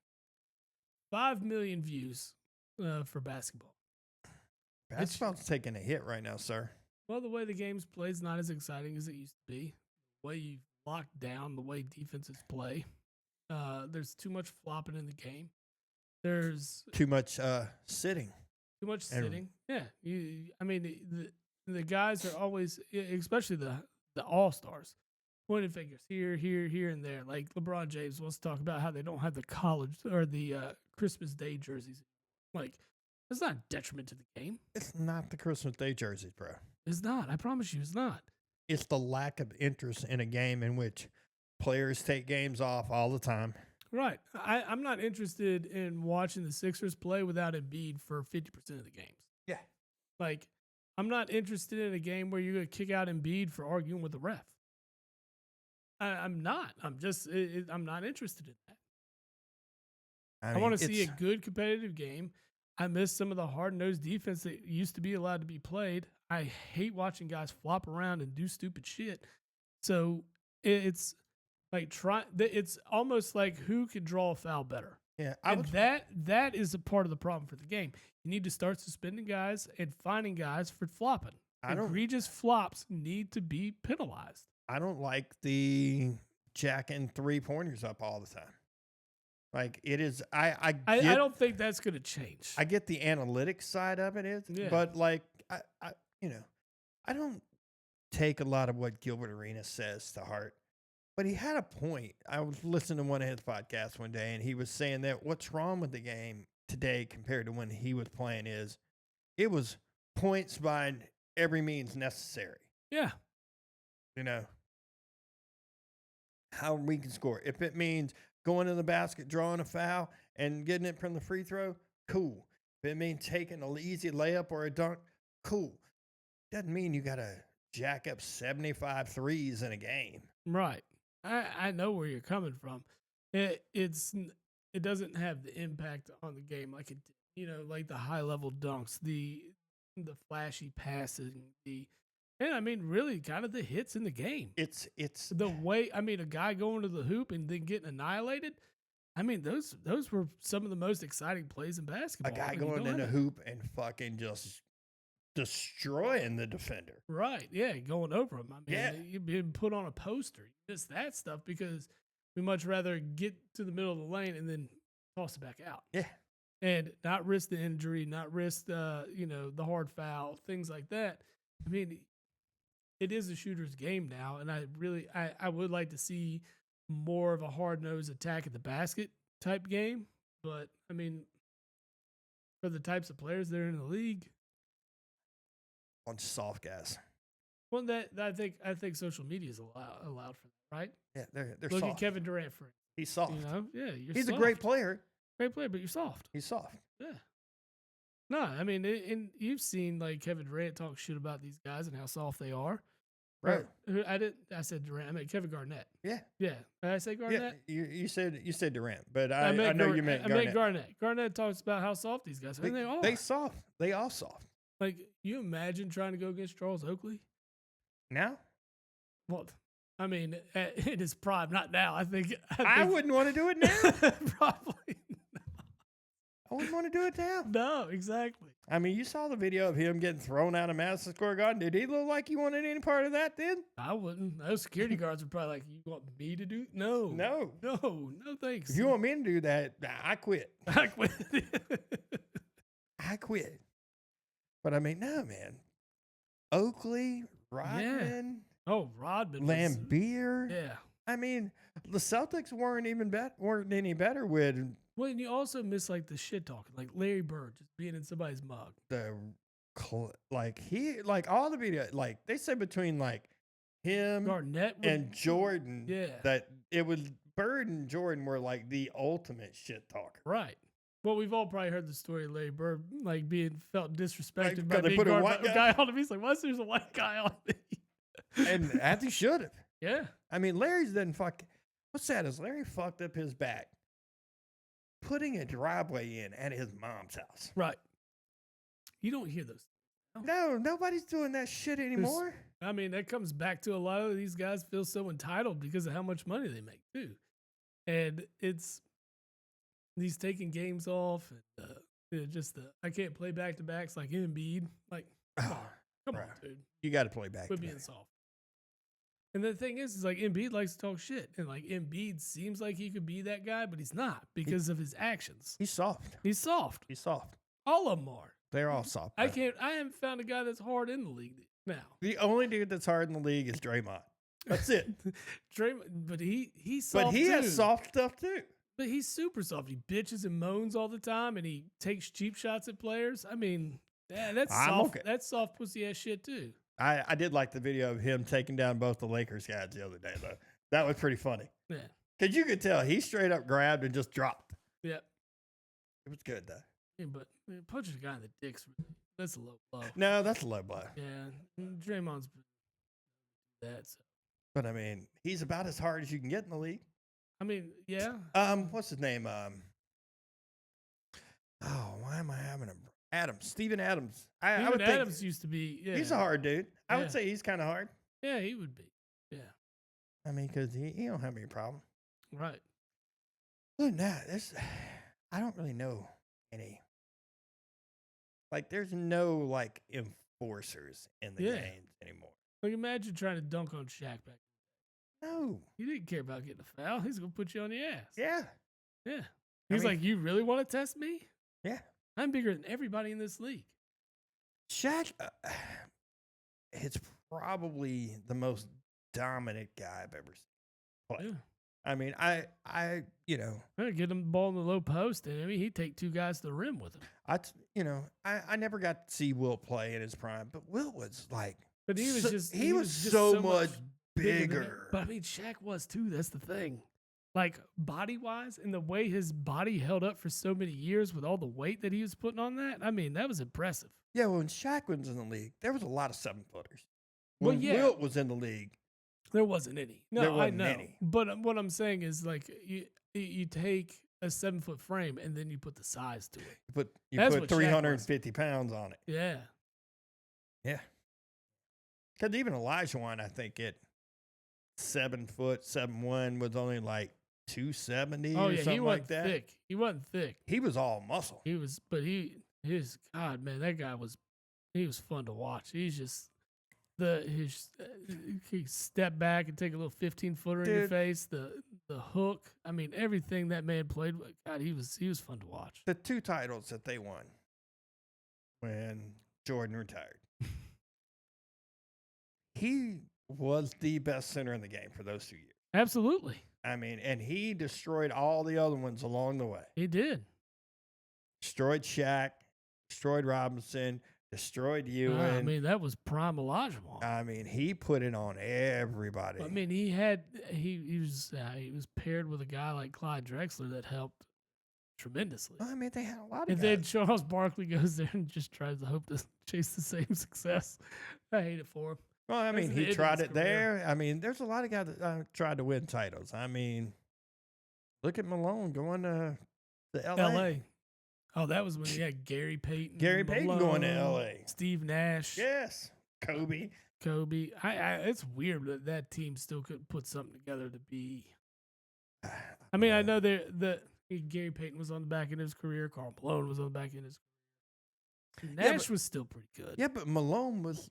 5 million views for basketball. Basketball's taking a hit right now, sir. Well, the way the game's played is not as exciting as it used to be. The way you lock down, the way defenses play. There's too much flopping in the game. There's Too much sitting. too much sitting. Yeah, the guys are always, especially the all-stars, pointing fingers here, and there. Like LeBron James wants to talk about how they don't have the college or the Christmas Day jerseys. Like, that's not a detriment to the game. It's not the Christmas Day jerseys, bro. It's not. I promise you, it's not. It's the lack of interest in a game in which players take games off all the time. Right. I'm not interested in watching the Sixers play without Embiid for 50% of the games. Yeah. Like, I'm not interested in a game where you're going to kick out Embiid for arguing with the ref. I'm not. I'm not interested in that. I want to see a good competitive game. I miss some of the hard-nosed defense that used to be allowed to be played. I hate watching guys flop around and do stupid shit. So it's like it's almost like who could draw a foul better. Yeah, that is a part of the problem for the game. You need to start suspending guys and finding guys for flopping. Egregious flops need to be penalized. I don't like the jacking 3-pointers up all the time. Like it is, I don't think that's going to change. I get the analytics side of it, but like I don't take a lot of what Gilbert Arenas says to heart. But he had a point. I was listening to one of his podcasts one day, and he was saying that what's wrong with the game today compared to when he was playing is it was points by every means necessary. Yeah. How we can score. If it means going to the basket, drawing a foul, and getting it from the free throw, cool. If it means taking an easy layup or a dunk, cool. Doesn't mean you got to jack up 75 threes in a game. Right. I know where you're coming from. It doesn't have the impact on the game like it did, like the high level dunks, the flashy passing, really kind of the hits in the game. It's the way, a guy going to the hoop and then getting annihilated. Those were some of the most exciting plays in basketball. A guy going in the hoop and fucking just destroying the defender. Right. Yeah. Going over him. You've been put on a poster. Just that stuff because we much rather get to the middle of the lane and then toss it back out. Yeah. And not risk the injury, not risk the hard foul, things like that. It is a shooter's game now. And I would like to see more of a hard-nosed attack at the basket type game. But, for the types of players that are in the league, on soft guys. Well, I think social media is allowed for that, right? Yeah, they're Look soft. at Kevin Durant for instance. He's soft. He's soft. a great player. Great player, but you're soft. He's soft. Yeah. No, and you've seen like Kevin Durant talk shit about these guys and how soft they are. Right. I said Durant. I meant Kevin Garnett. Yeah. Yeah. Did I say Garnett? Yeah. You said Durant, but I know you meant Garnett. I meant Garnett. Garnett talks about how soft these guys are. And they are. They soft. They all soft. Like, you imagine trying to go against Charles Oakley? Now? Well, in his prime, not now. I think I wouldn't want to do it now. Probably not. I wouldn't want to do it now. No, exactly. You saw the video of him getting thrown out of Madison Square Garden. Did he look like he wanted any part of that then? I wouldn't. Those security guards were probably like, you want me to do? No, thanks. If you want me to do that, I quit. I quit. I quit. But no, man. Oakley, Rodman. Yeah. Oh, Rodman. Lambeer. Yeah. The Celtics weren't any better with. Well, and you also miss like the shit talking, like Larry Bird just being in somebody's mug. All the video, like they said between like him Garnett and Jordan, yeah, that it was Bird and Jordan were like the ultimate shit talker. Right. Well, we've all probably heard the story of Larry Bird like being felt disrespected by being a white guy on him. He's like, why is there a white guy on me? And as he should have. Yeah. Larry's done what's sad is Larry fucked up his back putting a driveway in at his mom's house. Right. You don't hear those. No, nobody's doing that shit anymore. I mean, that comes back to a lot of these guys feel so entitled because of how much money they make too, and it's he's taking games off and just the I can't play back to backs like Embiid. Like, come on, dude, You got to play back. quit being soft. And the thing is like Embiid likes to talk shit, and like Embiid seems like he could be that guy, but he's not because of his actions. He's soft. He's soft. He's soft. All of them are. They're all soft. I haven't found a guy that's hard in the league now. The only dude that's hard in the league is Draymond. That's it. Draymond, but he's soft. But he too. has soft stuff too. But he's super soft. He bitches and moans all the time, and he takes cheap shots at players. I mean, that's soft. Okay. That's soft pussy ass shit too. I did like the video of him taking down both the Lakers guys the other day though. That was pretty funny. Yeah. Because you could tell he straight up grabbed and just dropped. Yeah. It was good though. Yeah, but punching a guy in the dick's that's a low blow. No, that's a low blow. Yeah, Draymond's that. So. But I mean, he's about as hard as you can get in the league. I mean, yeah. What's his name? Why am I having Steven Adams. I would Adams think used to be. Yeah. he's a hard dude. I would say he's kind of hard. Yeah, he would be. Yeah. I mean, because he don't have any problem. Right. Other than that, I don't really know any. Like, there's no like enforcers in the games anymore. Like, imagine trying to dunk on Shaq back. No, He didn't care about getting a foul. He's gonna put you on the ass. yeah, Yeah. He's mean- like, you really want to test me? yeah. I'm bigger than everybody in this league. Shaq, it's probably the most dominant guy I've ever seen play. Yeah. I mean, I Get him the ball in the low post, and I mean, he'd take two guys to the rim with him. I never got to see Wilt play in his prime, but Wilt was like, But he was he was just so much than him. bigger. But I mean, Shaq was too. That's the thing. Like body wise, and the way his body held up for so many years with all the weight that he was putting on that. I mean, that was impressive. Yeah, when Shaq was in the league, there was a lot of 7-footers. Well, When yeah. Wilt was in the league, There wasn't any. No, There wasn't I know. any. But what I'm saying is, like, you take a 7-foot frame and then you put the size to it. you That's put what Shaq 350 pounds on it. Yeah. Yeah. Because even Elijah, I think at 7 foot, 7'1", was only like 270 Oh or yeah, something he like wasn't that. thick. He wasn't thick. He was all muscle. He was, but his God, man, that guy was fun to watch. He's just he step back and take a little 15-footer in your Dude. face. The hook. I mean, everything that man played with. God, he was fun to watch. The 2 titles that they won when Jordan retired. He was the best center in the game for those 2 years. Absolutely, I mean, and he destroyed all the other ones along the way. he did. Destroyed Shaq, destroyed Robinson, destroyed Ewan. I mean, that was prime Olajuwon. I mean, he put it on everybody. I mean, he was paired with a guy like Clyde Drexler that helped tremendously. I mean, they had a lot of And guys. then Charles Barkley goes there and just tries to hope to chase the same success. I hate it for him. Well, I mean, That's the he end of tried his it career. there. I mean, there's a lot of guys that tried to win titles. I mean, look at Malone going to L.A. L.A. Oh, that was when he had Gary Payton. Gary Payton going to Malone, L.A. Steve Nash. Yes. Kobe. It's weird that team still couldn't put something together to be. I mean, I know Gary Payton was on the back end of his career. Karl Malone was on the back end of his career. Nash was still pretty good. Yeah, but Malone was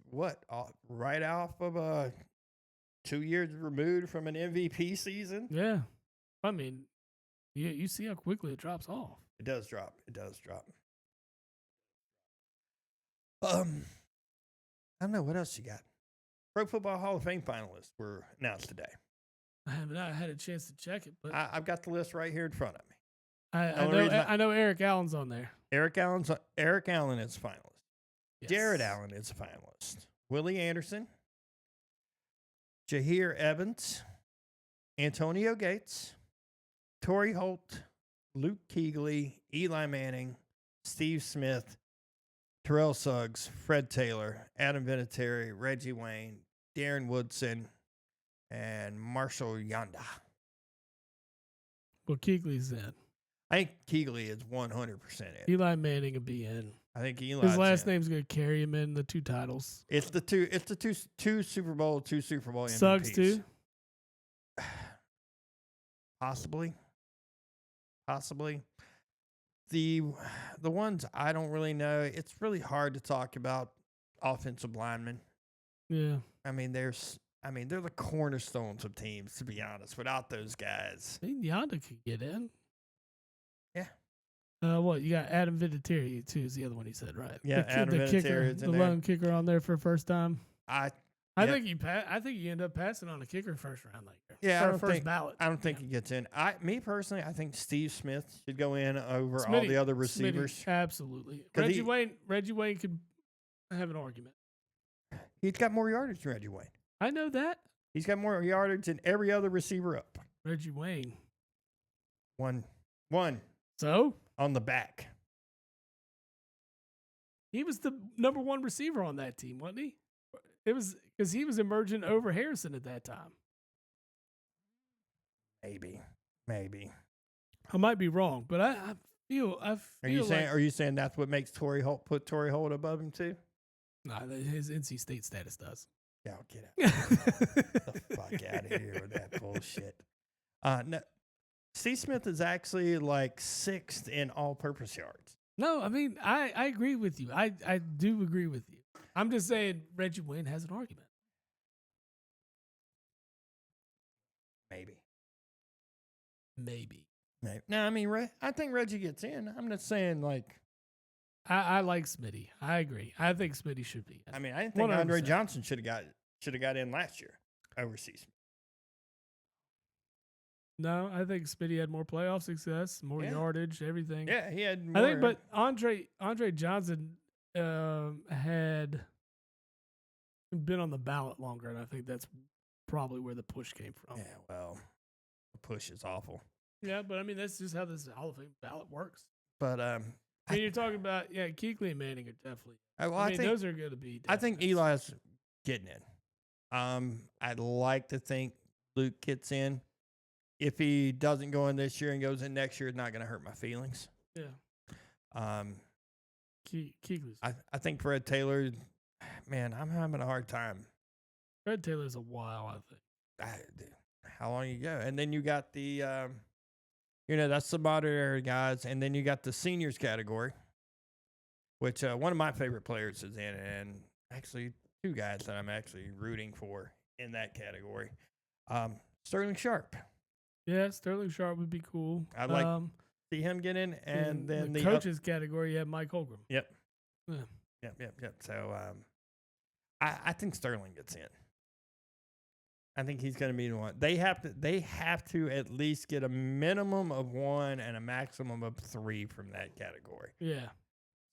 right off of 2 years removed from an MVP season? Yeah. I mean, you see how quickly it drops off. It does drop. I don't know. What else you got? Pro Football Hall of Fame finalists were announced today. I have not had a chance to check it, but I've got the list right here in front of me. I know Eric Allen's on there. Eric Allen is a finalist. Yes. Jared Allen is a finalist. Willie Anderson, Jahir Evans, Antonio Gates, Torrey Holt, Luke Kuechly, Eli Manning, Steve Smith, Terrell Suggs, Fred Taylor, Adam Vinatieri, Reggie Wayne, Darren Woodson, and Marshall Yanda. Well, Kuechly's in. I think Kuechly is 100% in. Eli Manning will be in. I think Eli's His last in. name's going to carry him in the 2 titles. It's the two Super Bowl MVPs. Suggs too. Possibly. The ones I don't really know. It's really hard to talk about offensive linemen. Yeah. I mean, they're the cornerstones of teams, to be honest. Without those guys, I think Yonda could get in. Yeah. What you got? Adam Vinatieri too is the other one he said, right? Yeah, Adam Vinatieri's in the there. lone kicker on there for first time. I I think you end up passing on a kicker first round that year. Yeah, or first ballot. I don't think he gets in. Me personally, I think Steve Smith should go in over all the other receivers. Smitty, absolutely. Reggie Wayne could have an argument. He's got more yardage than Reggie Wayne. I know that. He's got more yardage than every other receiver up. Reggie Wayne. One. So? On the back. He was the number 1 receiver on that team, wasn't he? It was because he was emerging over Harrison at that time. Maybe. I might be wrong, but I feel. Are you saying that's what makes Torrey Holt above him too? Nah, his NC State status does. Yeah, get out. The fuck out of here with that bullshit. No, Steve Smith is actually like 6th in all-purpose yards. No, I mean I agree with you. I do agree with you. I'm just saying Reggie Wayne has an argument. Maybe. No, I mean I think Reggie gets in. I'm not saying like. I like Smitty. I agree. I think Smitty should be in. I mean, I didn't think 100%. Andre Johnson should have got in last year overseas. No, I think Smitty had more playoff success, more yardage, everything. Yeah, he had more. I think, but Andre Johnson had been on the ballot longer, and I think that's probably where the push came from. Yeah, well, the push is awful. Yeah, but I mean, that's just how this Hall of Fame ballot works. But you're talking about Kuechly and Manning are definitely. I think those are going to be. I think Eli's getting in. I'd like to think Luke gets in. If he doesn't go in this year and goes in next year, it's not going to hurt my feelings. Yeah. Kuechly's. I think Fred Taylor. Man, I'm having a hard time. Fred Taylor's a while, I think. How long you go? And then you got the. That's the modern era guys, and then you got the seniors category, which one of my favorite players is in, and actually 2 guys that I'm actually rooting for in that category. Sterling Sharp. Yeah, Sterling Sharp would be cool. I'd like to see him get in, and then the coaches category, you have Mike Holgram. Yep. Yeah. Yep. So I think Sterling gets in. I think he's going to be the one. They have to at least get a minimum of 1 and a maximum of 3 from that category. Yeah.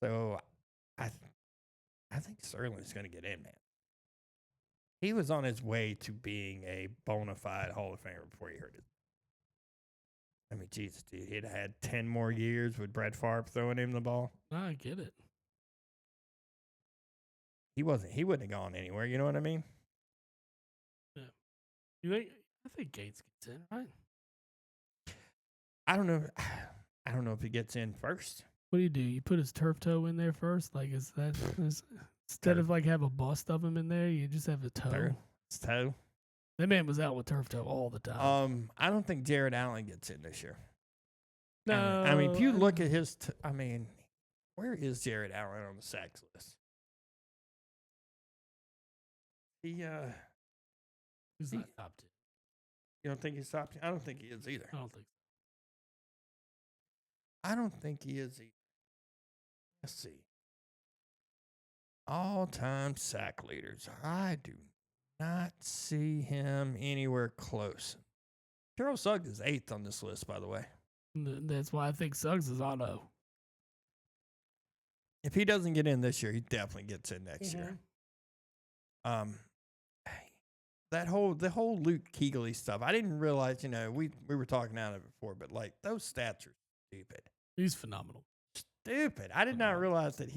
So I think Sterling's going to get in, man. He was on his way to being a bona fide Hall of Famer before he hurt it. I mean, Jesus, dude, he'd had 10 more years with Brett Favre throwing him the ball. I get it. He wouldn't have gone anywhere. You know what I mean? Yeah. I think Gates gets in, right? I don't know. I don't know if he gets in first. What do? You put his turf toe in there first? Like, instead of like have a bust of him in there, you just have a toe? It's toe. That man was out with turf toe all the time. I don't think Jared Allen gets in this year. No. I mean, if you look at his, where is Jared Allen on the sacks list? He's not top 10. You don't think he's top 10? I don't think he is either. I don't think so. I don't think he is either. Let's see. All-time sack leaders. I do not see him anywhere close. Terrell Suggs is 8th on this list, by the way. That's why I think Suggs is on O. If he doesn't get in this year, he definitely gets in next year. The whole Luke Kuechly stuff. I didn't realize, we were talking out of it before, but like those stats are stupid. He's phenomenal. Stupid. I did not realize that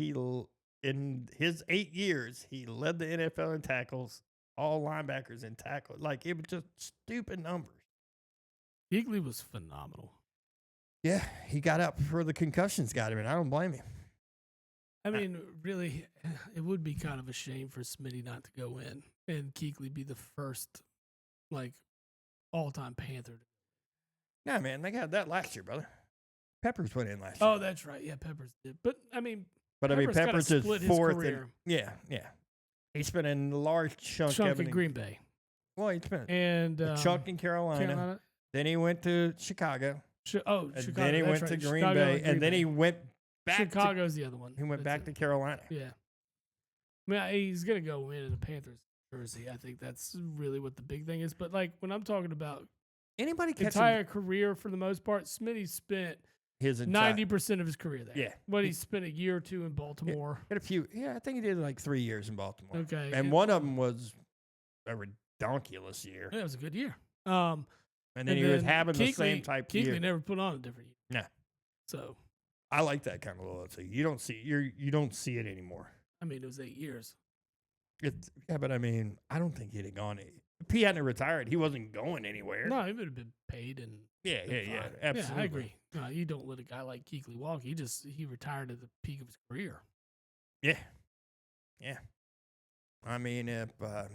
in his 8 years, he led the NFL in tackles, all linebackers in tackles. Like, it was just stupid numbers. Kuechly was phenomenal. Yeah, he got out before the concussions got him, and I don't blame him. I mean, really, it would be kind of a shame for Smitty not to go in and Kuechly be the first, like, all-time Panther. No, man, they got that last year, brother. Peppers went in last year. Oh, that's right. Yeah, Peppers did. But, I mean, Peppers is split his fourth. career. Yeah. He spent a large chunk in Green Bay. Well, he spent And a chunk in Carolina. Then he went to Chicago. Chicago. Then he went to Green Bay. And then he went back Chicago's the other one. He went back to Carolina. Yeah. I mean, he's going to go in the Panthers jersey. I think that's really what the big thing is. But, like, when I'm talking about entire career for the most part, Smitty spent his 90% of his career there. Yeah. But he spent a year or two in Baltimore. Had a few. Yeah, I think he did like 3 years in Baltimore. Okay. And one of them was a redonkulous year. Yeah, it was a good year. And then he was having the same type of year. Kuechly never put on a different year. No. So I like that kind of loyalty. You don't see it anymore. I mean, it was 8 years. But I mean, I don't think he'd have gone. If he hadn't retired, he wasn't going anywhere. No, he would have been paid and yeah, absolutely. Yeah, I agree. No, you don't let a guy like Kuechly walk. He retired at the peak of his career. Yeah. I mean, if what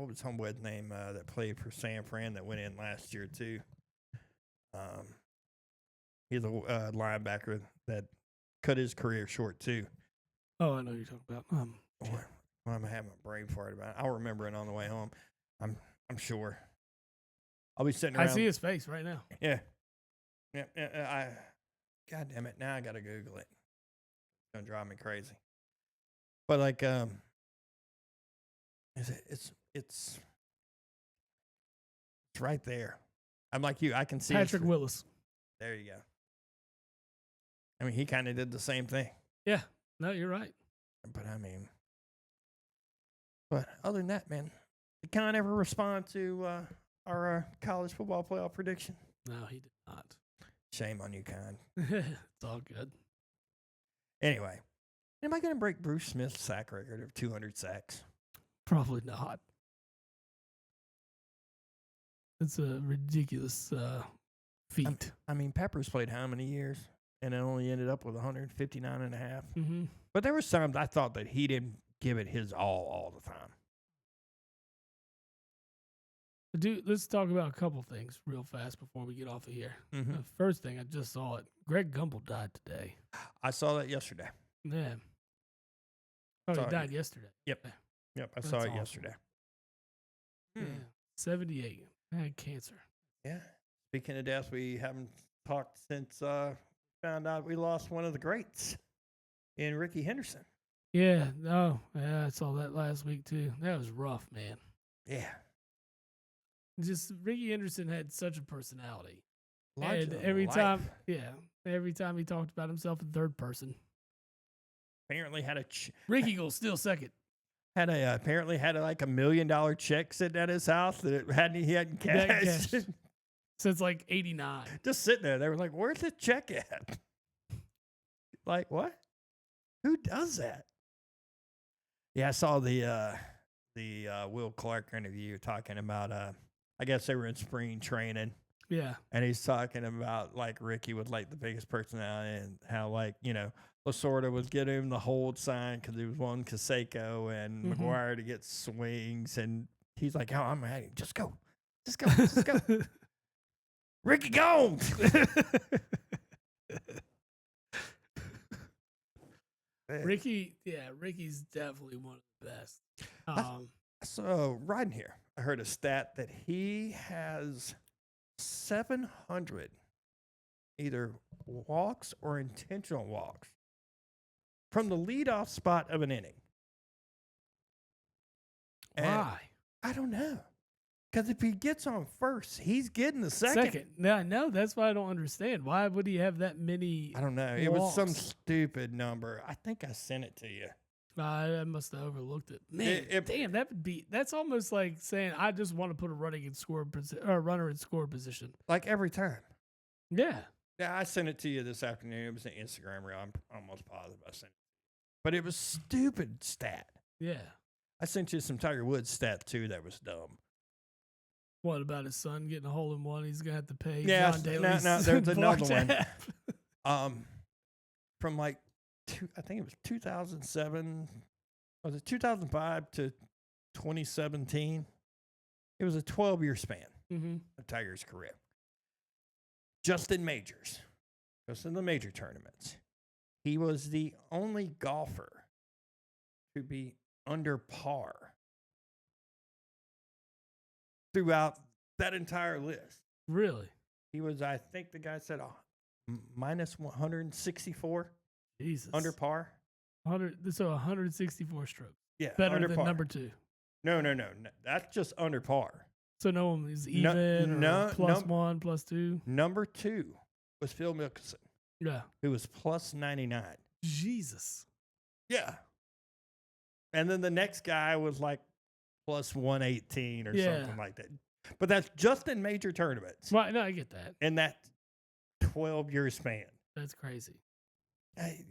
was homeboy's name that played for San Fran that went in last year too? He's a linebacker that cut his career short too. Oh, I know you're talking about. I'm having a brain fart about it. I'll remember it on the way home. I'm sure. I'll be sitting around. I see his face right now. Yeah. God damn it! Now I gotta Google it. It's gonna drive me crazy. But like, it's right there. I'm like you. I can see Patrick Willis. There you go. I mean, he kind of did the same thing. Yeah. No, you're right. But I mean, other than that, man, did Con ever respond to our college football playoff prediction? No, he did not. Shame on you, Con. It's all good. Anyway, am I going to break Bruce Smith's sack record of 200 sacks? Probably not. It's a ridiculous feat. I mean, Peppers played how many years? And it only ended up with 159 and a half. Mm-hmm. But there were times I thought that he didn't give it his all the time. Dude, let's talk about a couple things real fast before we get off of here. Mm-hmm. The first thing, I just saw it. Greg Gumbel died today. I saw that yesterday. Yeah. Oh, he died yesterday. Yep, I saw it yesterday. Yeah. 78. Had cancer. Yeah. Speaking of death, we haven't talked since found out we lost one of the greats in Ricky Henderson. Yeah. No. Yeah, I saw that last week too. That was rough, man. Yeah. Just Ricky Henderson had such a personality. And every time he talked about himself in third person. Apparently had Ricky goes still second. Apparently had like $1 million check sitting at his house that he hadn't cashed. Since like 89. Just sitting there. They were like, where's the check at? Like, what? Who does that? Yeah, I saw the Will Clark interview talking about, I guess they were in spring training. Yeah. And he's talking about, like, Ricky with, like, the biggest personality and how, like, Lasorda was getting him the hold sign because he was wanting Canseco and McGuire to get swings. And he's like, oh, I'm ready. Just go. Just go. Just go. Ricky gone. Ricky's definitely one of the best. So riding here, I heard a stat that he has 700 either walks or intentional walks from the leadoff spot of an inning. Why? I don't know. Because if he gets on first, he's getting the second. Yeah, I know. That's why I don't understand. Why would he have that many? I don't know. Walks? It was some stupid number. I think I sent it to you. I must have overlooked it. Man, damn, that's almost like saying I just want to put a runner in score position. Like every time. Yeah. Yeah, I sent it to you this afternoon. It was an Instagram reel. I'm almost positive I sent it. But it was stupid stat. Yeah. I sent you some Tiger Woods stat too that was dumb. What about his son getting a hole in one? He's gonna have to pay. Yeah, John Daly's no, there's another one. From like I think it was 2007. Was it 2005 to 2017? It was a 12-year span of Tiger's career. Just in majors, just in the major tournaments. He was the only golfer to be under par throughout that entire list. Really? He was, I think the guy said, minus 164. Jesus. Under par. 164 strokes. Yeah. Better under than par. number 2. No. That's just under par. So no one is even plus 1, plus 2. Number 2 was Phil Mickelson. Yeah. Who was plus 99. Jesus. Yeah. And then the next guy was like plus 118 or something like that. But that's just in major tournaments. Right. No, I get that. In that 12-year span. That's crazy.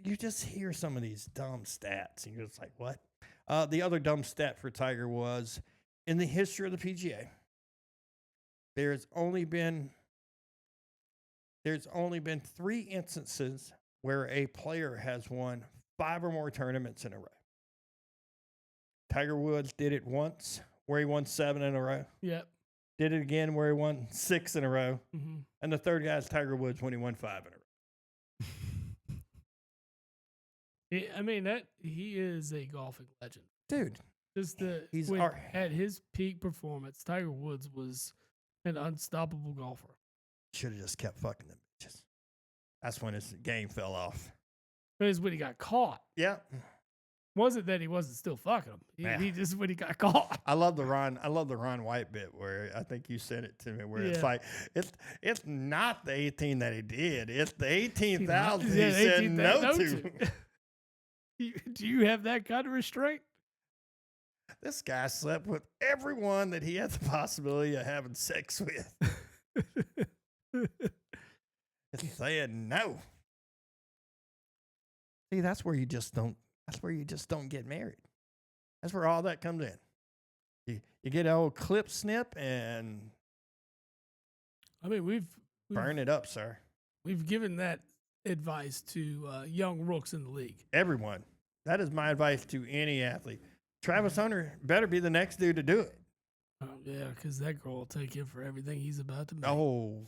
You just hear some of these dumb stats, and you're just like, what? The other dumb stat for Tiger was, in the history of the PGA, there's only been 3 instances where a player has won 5 or more tournaments in a row. Tiger Woods did it once, where he won 7 in a row. Yep. Did it again, where he won 6 in a row. Mm-hmm. And the third guy is Tiger Woods when he won 5 in a row. I mean, he is a golfing legend. Dude. Just at his peak performance, Tiger Woods was an unstoppable golfer. Should have just kept fucking them bitches. That's when his game fell off. But it's when he got caught. Yeah. Wasn't that he wasn't still fucking him. He just when he got caught. I love the Ron White bit where I think you sent it to me where it's like it's not the 18 that he did. It's the 18,000 he said no to. Do you have that kind of restraint? This guy slept with everyone that he had the possibility of having sex with. It's saying no. See, that's where you just don't get married. That's where all that comes in. You get an old clip snip and I mean we've burn it up, sir. We've given that advice to young rooks in the league. Everyone. That is my advice to any athlete. Travis Hunter better be the next dude to do it. Oh, yeah, because that girl will take him for everything he's about to make. Oh.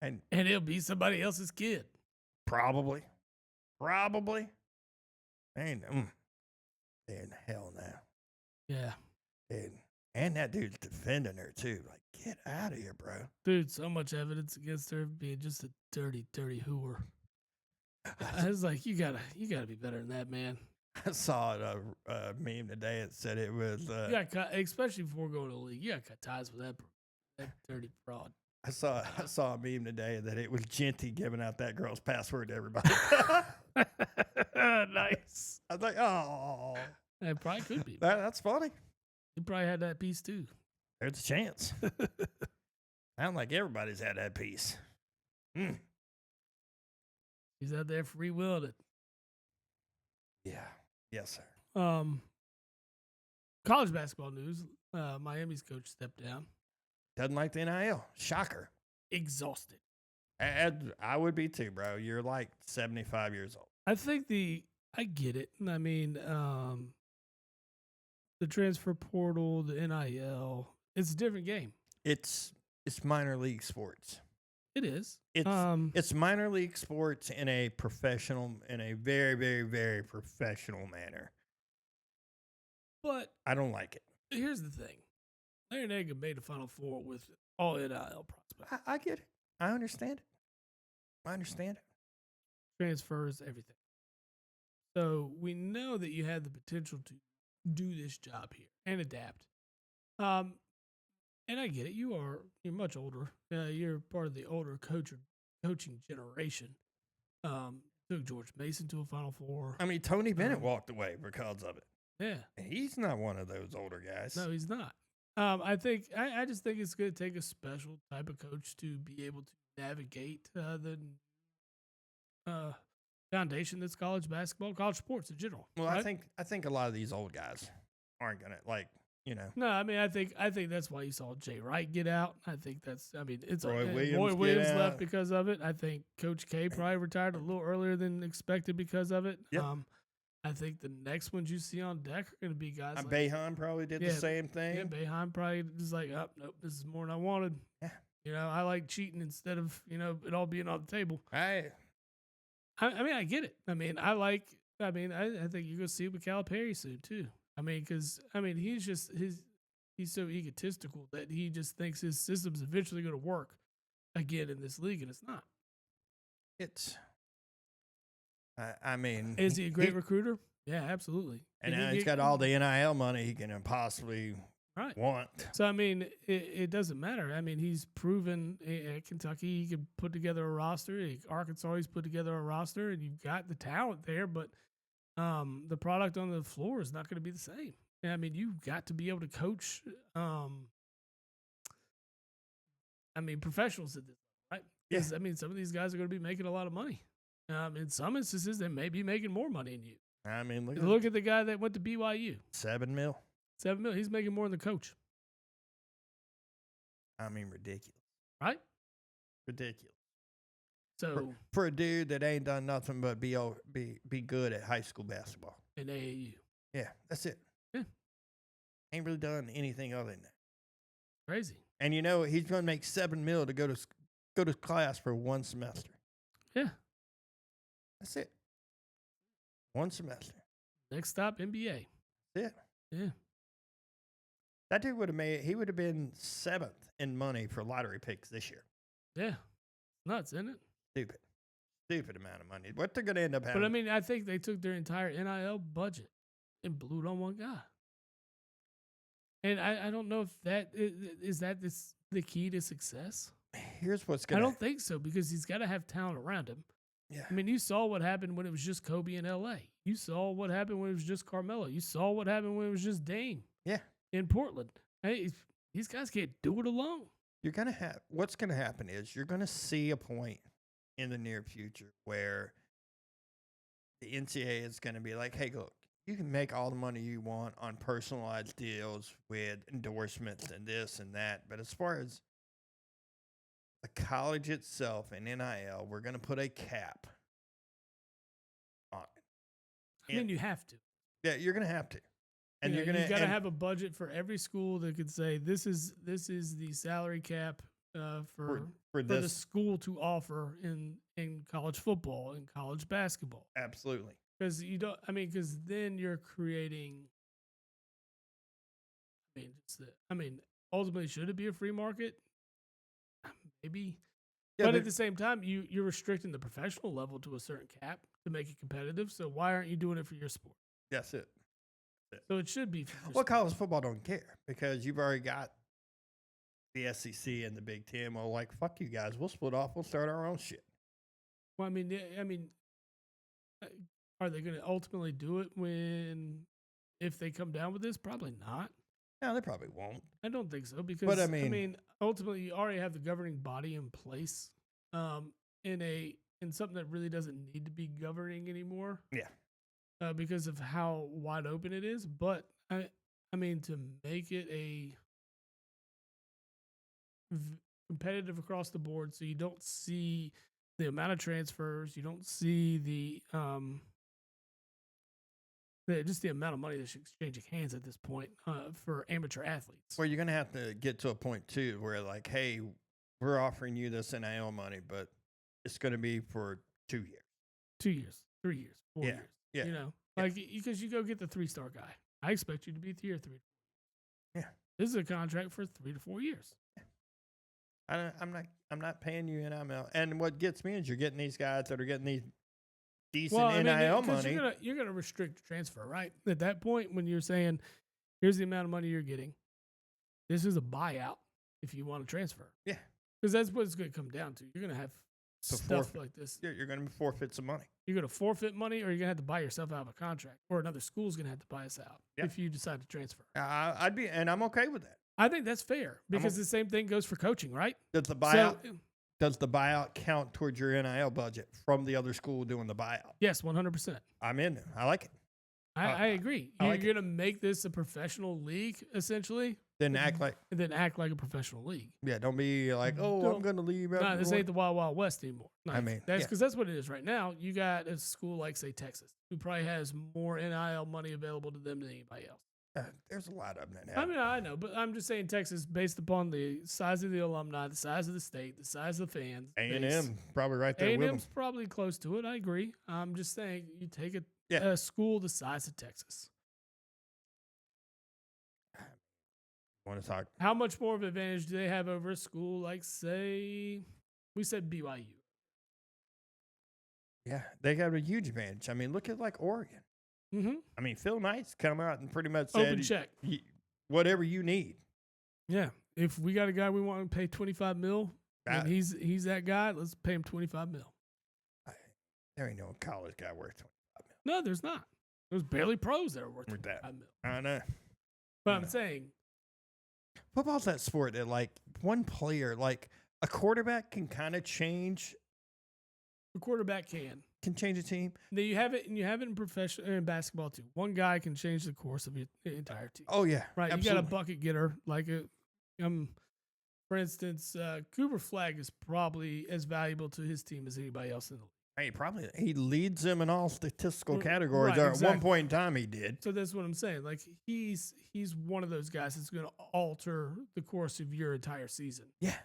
And he'll be somebody else's kid. Probably. Man, in hell now. Yeah. And that dude's defending her, too. Like, get out of here, bro. Dude, so much evidence against her being just a dirty, dirty hooer. I was like, you gotta be better than that, man. I saw a meme today. It said it was... especially before going to the league, you got to cut ties with that dirty fraud. I saw a meme today that it was Genty giving out that girl's password to everybody. Nice. I was like, oh. It probably could be. That's funny. You probably had that piece too. There's a chance. Sounds like everybody's had that piece. He's out there free willed it. Yeah. Yes, sir. College basketball news. Miami's coach stepped down. Doesn't like the NIL. Shocker. Exhausted. I would be too, bro. You're like 75 years old. I think I get it. I mean, the transfer portal, the NIL, it's a different game. It's minor league sports. It is. It's minor league sports in a very, very, very professional manner. But I don't like it. Here's the thing. Larry Nagin made a Final Four with all NIL prospects. I get it. I understand it. Transfers, everything. So we know that you had the potential to do this job here and adapt. And I get it. You're much older. You're part of the older coaching generation. Took George Mason to a Final Four. I mean, Tony Bennett walked away because of it. Yeah. He's not one of those older guys. No, he's not. I just think it's going to take a special type of coach to be able to navigate the foundation that's college basketball, college sports in general. Well, right? I think a lot of these old guys aren't gonna like. No, I mean, I think that's why you saw Jay Wright get out. I think that's. I mean, it's Roy Roy Williams Williams get left out. because of it. I think Coach K probably retired a little earlier than expected because of it. Yep. I think the next ones you see on deck are going to be guys like Boeheim probably did the same thing. Yeah, Boeheim probably just like, oh, nope, this is more than I wanted. Yeah. I like cheating instead of it all being on the table. I mean, I get it. I mean, I think you're going to see it with Calipari soon too. I mean, because he's so egotistical that he just thinks his system's eventually going to work again in this league, and it's not. I mean, is he a great recruiter? Yeah, absolutely. And now he's got all the NIL money he can possibly want. So, I mean, it doesn't matter. I mean, he's proven at Kentucky he could put together a roster. Arkansas, he's put together a roster, and you've got the talent there, but the product on the floor is not going to be the same. I mean, you've got to be able to coach. Professionals at this, right? Because I mean, some of these guys are going to be making a lot of money. In some instances, they may be making more money than you. I mean, look at the guy that went to BYU. $7 million. $7 million. He's making more than the coach. I mean, ridiculous. Right? Ridiculous. So for a dude that ain't done nothing but be good at high school basketball. In AAU. Yeah, that's it. Yeah. Ain't really done anything other than that. Crazy. And he's going to make $7 million to go to class for one semester. Yeah. That's it. One semester. Next stop, NBA. That's it. Yeah. That dude would have been 7th in money for lottery picks this year. Yeah. Nuts, isn't it? Stupid amount of money. What they're going to end up having. But I mean, I think they took their entire NIL budget and blew it on one guy. And I don't know if that is the key to success. Here's what's going to I don't think so, because he's got to have talent around him. Yeah. I mean, you saw what happened when it was just Kobe in LA. You saw what happened when it was just Carmelo. You saw what happened when it was just Dame. Yeah. In Portland. Hey, these guys can't do it alone. What's going to happen is you're going to see a point in the near future where the NCAA is going to be like, hey, look, you can make all the money you want on personalized deals with endorsements and this and that. But as far as the college itself and NIL, we're going to put a cap on it. I mean, you have to. Yeah, you're going to have to. And you got to have a budget for every school that could say this is the salary cap for the school to offer in college football and college basketball. Absolutely. Because then you're creating. Ultimately, should it be a free market? Maybe. Yeah, but at the same time, you're restricting the professional level to a certain cap to make it competitive. So why aren't you doing it for your sport? That's it. So it should be. Well, college football don't care because you've already got the SEC and the Big Ten. Well, like, fuck you guys. We'll split off. We'll start our own shit. Well, are they going to ultimately do it if they come down with this? Probably not. No, they probably won't. I don't think so because ultimately you already have the governing body in place in something that really doesn't need to be governing anymore. Yeah. Because of how wide open it is. But to make it competitive across the board, so you don't see the amount of transfers, you don't see the amount of money that's exchanging hands at this point for amateur athletes. Well, you're going to have to get to a point too where, like, hey, we're offering you this NIL money, but it's going to be for 2 years. 2 years, 3 years, 4 years. Yeah. Because you go get the 3-star guy. I expect you to be here 3. Yeah. This is a contract for 3 to 4 years. Yeah. I'm not paying you NIL. And what gets me is you're getting these guys that are getting these decent NIL money. You're gonna restrict transfer, right? At that point, when you're saying, here's the amount of money you're getting, this is a buyout if you want to transfer. Yeah. Because that's what it's going to come down to. You're going to have stuff like this. You're going to forfeit some money. You're going to forfeit money, or you're going to have to buy yourself out of a contract, or another school's going to have to buy us out if you decide to transfer. And I'm okay with that. I think that's fair because the same thing goes for coaching, right? Does the buyout count towards your NIL budget from the other school doing the buyout? Yes, 100%. I'm in there. I like it. I agree. I You're like it. going to make this a professional league, essentially, Then act like, and then act like a professional league. yeah, don't be like, oh, I'm Don't- going to leave. No, after this one." ain't the Wild Wild West anymore. I mean, that's yeah. because that's what it is right now. You got a school like, say, Texas, who probably has more NIL money available to them than anybody else. There's a lot of them that I have. mean, I know, but I'm just saying Texas, based upon the size of the alumni, the size of the state, the size of the fans. A&M probably right there with them. A&M's probably close to it. I agree. I'm just saying you take Yeah. a school the size of Texas. Want to talk? How much more of an advantage do they have over a school like, say, we said BYU? Yeah, they got a huge advantage. I mean, look at like Oregon. Mm-hmm. I mean, Phil Knight's come out and pretty much said, Open check. Whatever you need. Yeah. If we got a guy we want to pay $25 million, and he's that guy, let's pay him $25 million. There ain't no college guy worth $25 million. No, there's not. There's barely pros that are worth $25 million. I know. But I'm saying, football's that sport that like one player, like a quarterback can kind of change. the quarterback can change a team. Now you have it in professional in basketball too. One guy can change the course of your entire team. Oh yeah, right. Absolutely. You got a bucket getter like for instance, Cooper Flagg is probably as valuable to his team as anybody else in the league. He leads them in all statistical categories. Right, Or exactly. At one point in time, he did. So that's what I'm saying. Like he's one of those guys that's going to alter the course of your entire season. Yeah.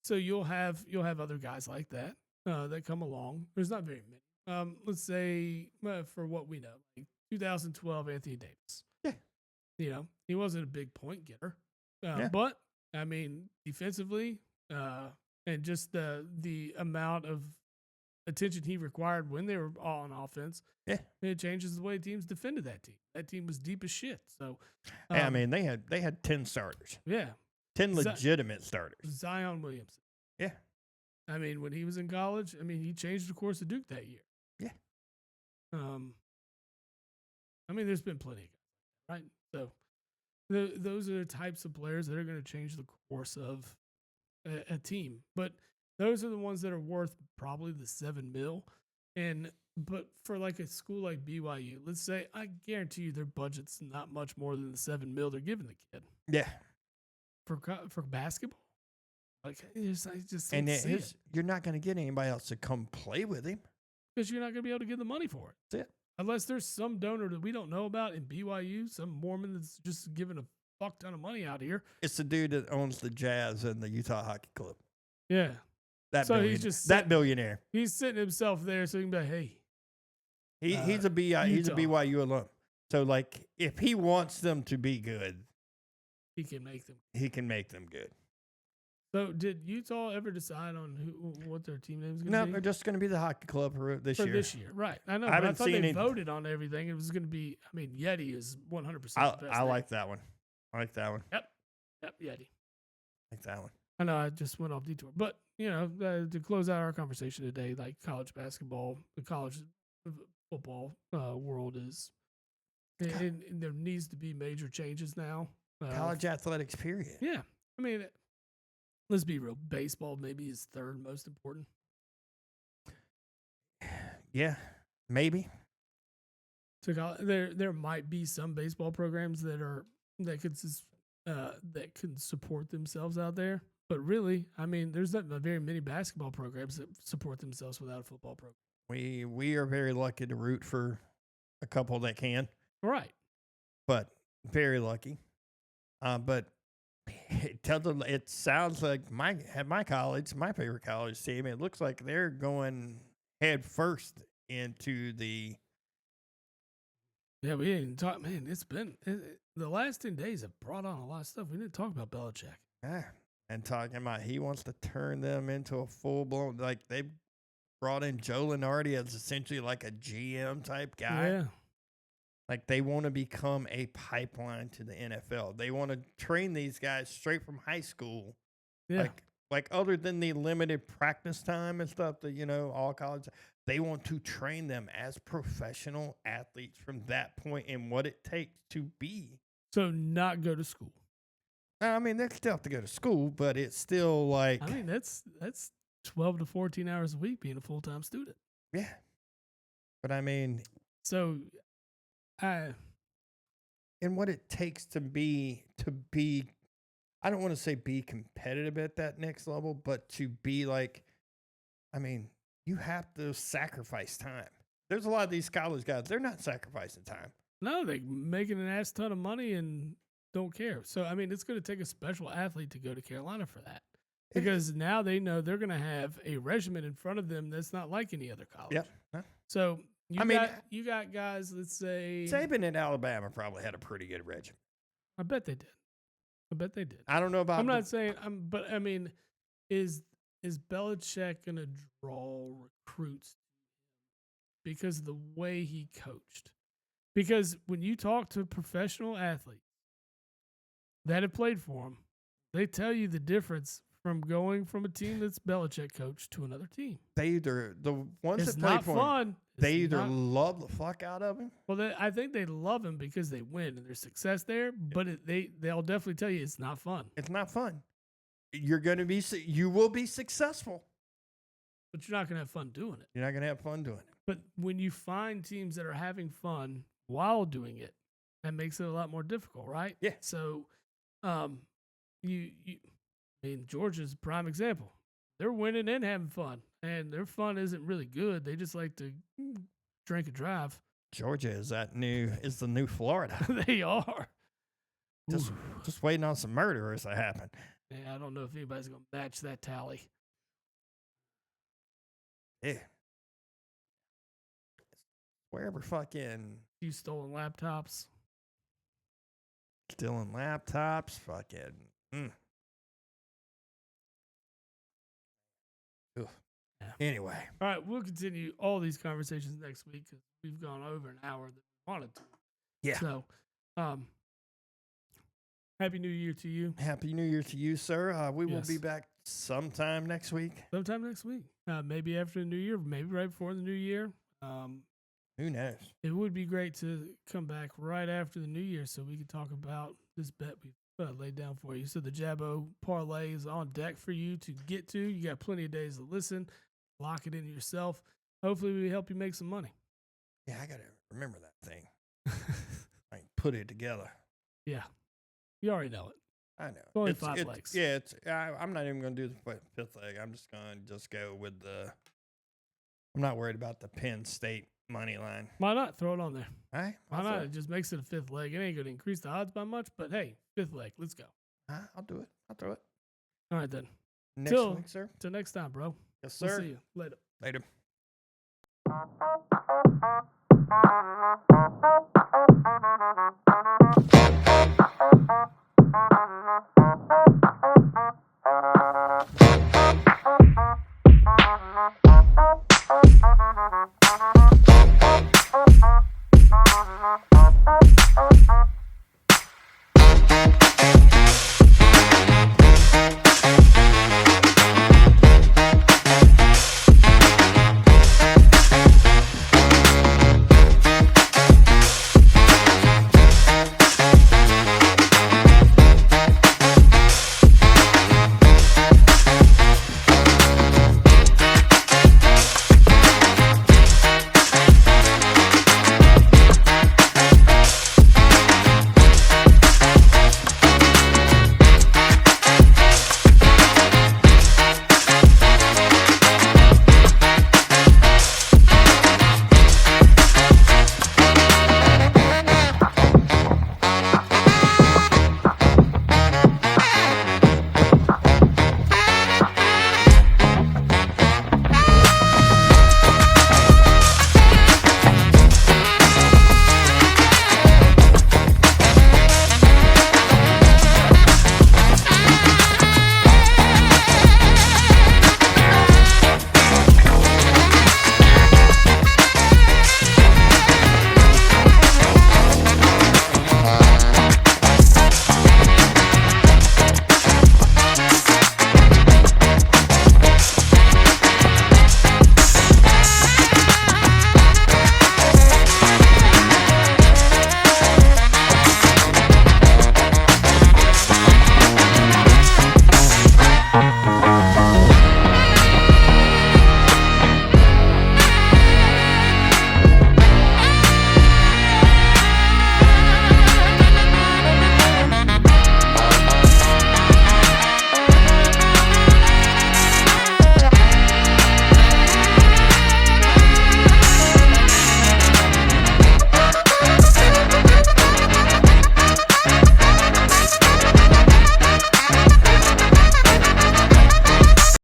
So you'll have other guys like that that come along. There's not very many. Let's say for what we know, like 2012 Anthony Davis. Yeah. He wasn't a big point getter, Yeah. but I mean defensively, and just the amount of attention he required when they were all on offense. Yeah. It changes the way teams defended that team. That team was deep as shit. So, I mean, they had 10 starters. Yeah. 10 legitimate starters. Zion Williamson. Yeah. I mean, when he was in college, I mean, he changed the course of Duke that year. Yeah. I mean, there's been plenty of guys, right? So, those are the types of players that are going to change the course of a team. But those are the ones that are worth probably the $7 million. But for like a school like BYU, let's say, I guarantee you their budget's not much more than the $7 million they're giving the kid. Yeah. For basketball, like I just And don't see it. you're not going to get anybody else to come play with him. Because you're not going to be able to get the money for it. That's it. Unless there's some donor that we don't know about in BYU, some Mormon that's just giving a fuck ton of money out here. It's the dude that owns the Jazz and the Utah Hockey Club. Yeah. So he's just that billionaire. He's sitting himself there so he can be like, hey. He's a BYU alum. So like if he wants them to be good, he can make them. He can make them good. So did Utah ever decide on what their team name is going to be? No, they're just going to be the hockey club for this year. Right. I know. I thought they voted on everything. It was going to be, I mean, Yeti is 100% the best. I like that one. Yep, Yeti. Like that one. I know I just went off detour. But, to close out our conversation today, like college basketball, the college football world is, and there needs to be major changes now. College athletics, period. Yeah. I mean, let's be real. Baseball maybe is third most important. Yeah, maybe. So there might be some baseball programs that can support themselves out there, but really, I mean, there's not very many basketball programs that support themselves without a football program. We are very lucky to root for a couple that can. Right. But very lucky. But it sounds like my college, my favorite college team, it looks like they're going head first into the. Yeah, we didn't talk. Man, the last 10 days have brought on a lot of stuff. We didn't talk about Belichick. Yeah, and talking about he wants to turn them into a full blown, like they brought in Joe Lenardi as essentially like a GM type guy. Yeah. Like they want to become a pipeline to the NFL. They want to train these guys straight from high school. Yeah. Like other than the limited practice time and stuff that, all college, they want to train them as professional athletes from that point and what it takes to be. So not go to school. I mean, they still have to go to school, but it's still like. I mean, that's 12 to 14 hours a week being a full-time student. Yeah. But I mean. So and what it takes to be I don't want to say be competitive at that next level, but to be like, I mean, you have to sacrifice time. There's a lot of these college guys, they're not sacrificing time. No, they're making an ass ton of money and don't care. So, I mean, it's going to take a special athlete to go to Carolina for that. Because now they know they're going to have a regimen in front of them that's not like any other college. Yep. So, you got guys, let's say. Saban in Alabama probably had a pretty good regimen. I bet they did. I don't know about. I'm not saying. But I mean, is Belichick gonna draw recruits because of the way he coached? Because when you talk to professional athletes that have played for him, they tell you the difference from going from a team that's Belichick coached to another team. They either the ones it's that played for fun. him, they either love the fuck out of him. Well, I think they love him because they win and there's success there. But they'll definitely tell you it's not fun. It's not fun. You will be successful, but you're not gonna have fun doing it. You're not gonna have fun doing it. But when you find teams that are having fun while doing it, that makes it a lot more difficult, right? Yeah. So, I mean, Georgia's a prime example. They're winning and having fun, and their fun isn't really good. They just like to drink and drive. Georgia is the new Florida. They are. Just waiting on some murderers to happen. Yeah, I don't know if anybody's gonna match that tally. Yeah. Wherever fucking you stolen laptops, stealing laptops, fucking. Yeah. Anyway. All right, we'll continue all these conversations next week because we've gone over an hour that we wanted to. Yeah. So, Happy New Year to you. Happy New Year to you, sir. We will be back sometime next week. Maybe after the New Year, maybe right before the New Year. Who knows? It would be great to come back right after the New Year so we can talk about this bet we laid down for you. So the JABO Parlay is on deck for you to get to. You got plenty of days to listen. Lock it in yourself. Hopefully we help you make some money. Yeah, I got to remember that thing. I put it together. Yeah. You already know it. I know. It's only 5 legs. Yeah, I'm not even going to do the fifth leg. I'm just going to go with I'm not worried about the Penn State money line. Why not? Throw it on there. All right. Why not? It just makes it a 5th leg. It ain't going to increase the odds by much, but hey, 5th leg. Let's go. I'll do it. I'll throw it. All right, then. Next week, sir. Till next time, bro. Yes, sir. We'll see you later. Later.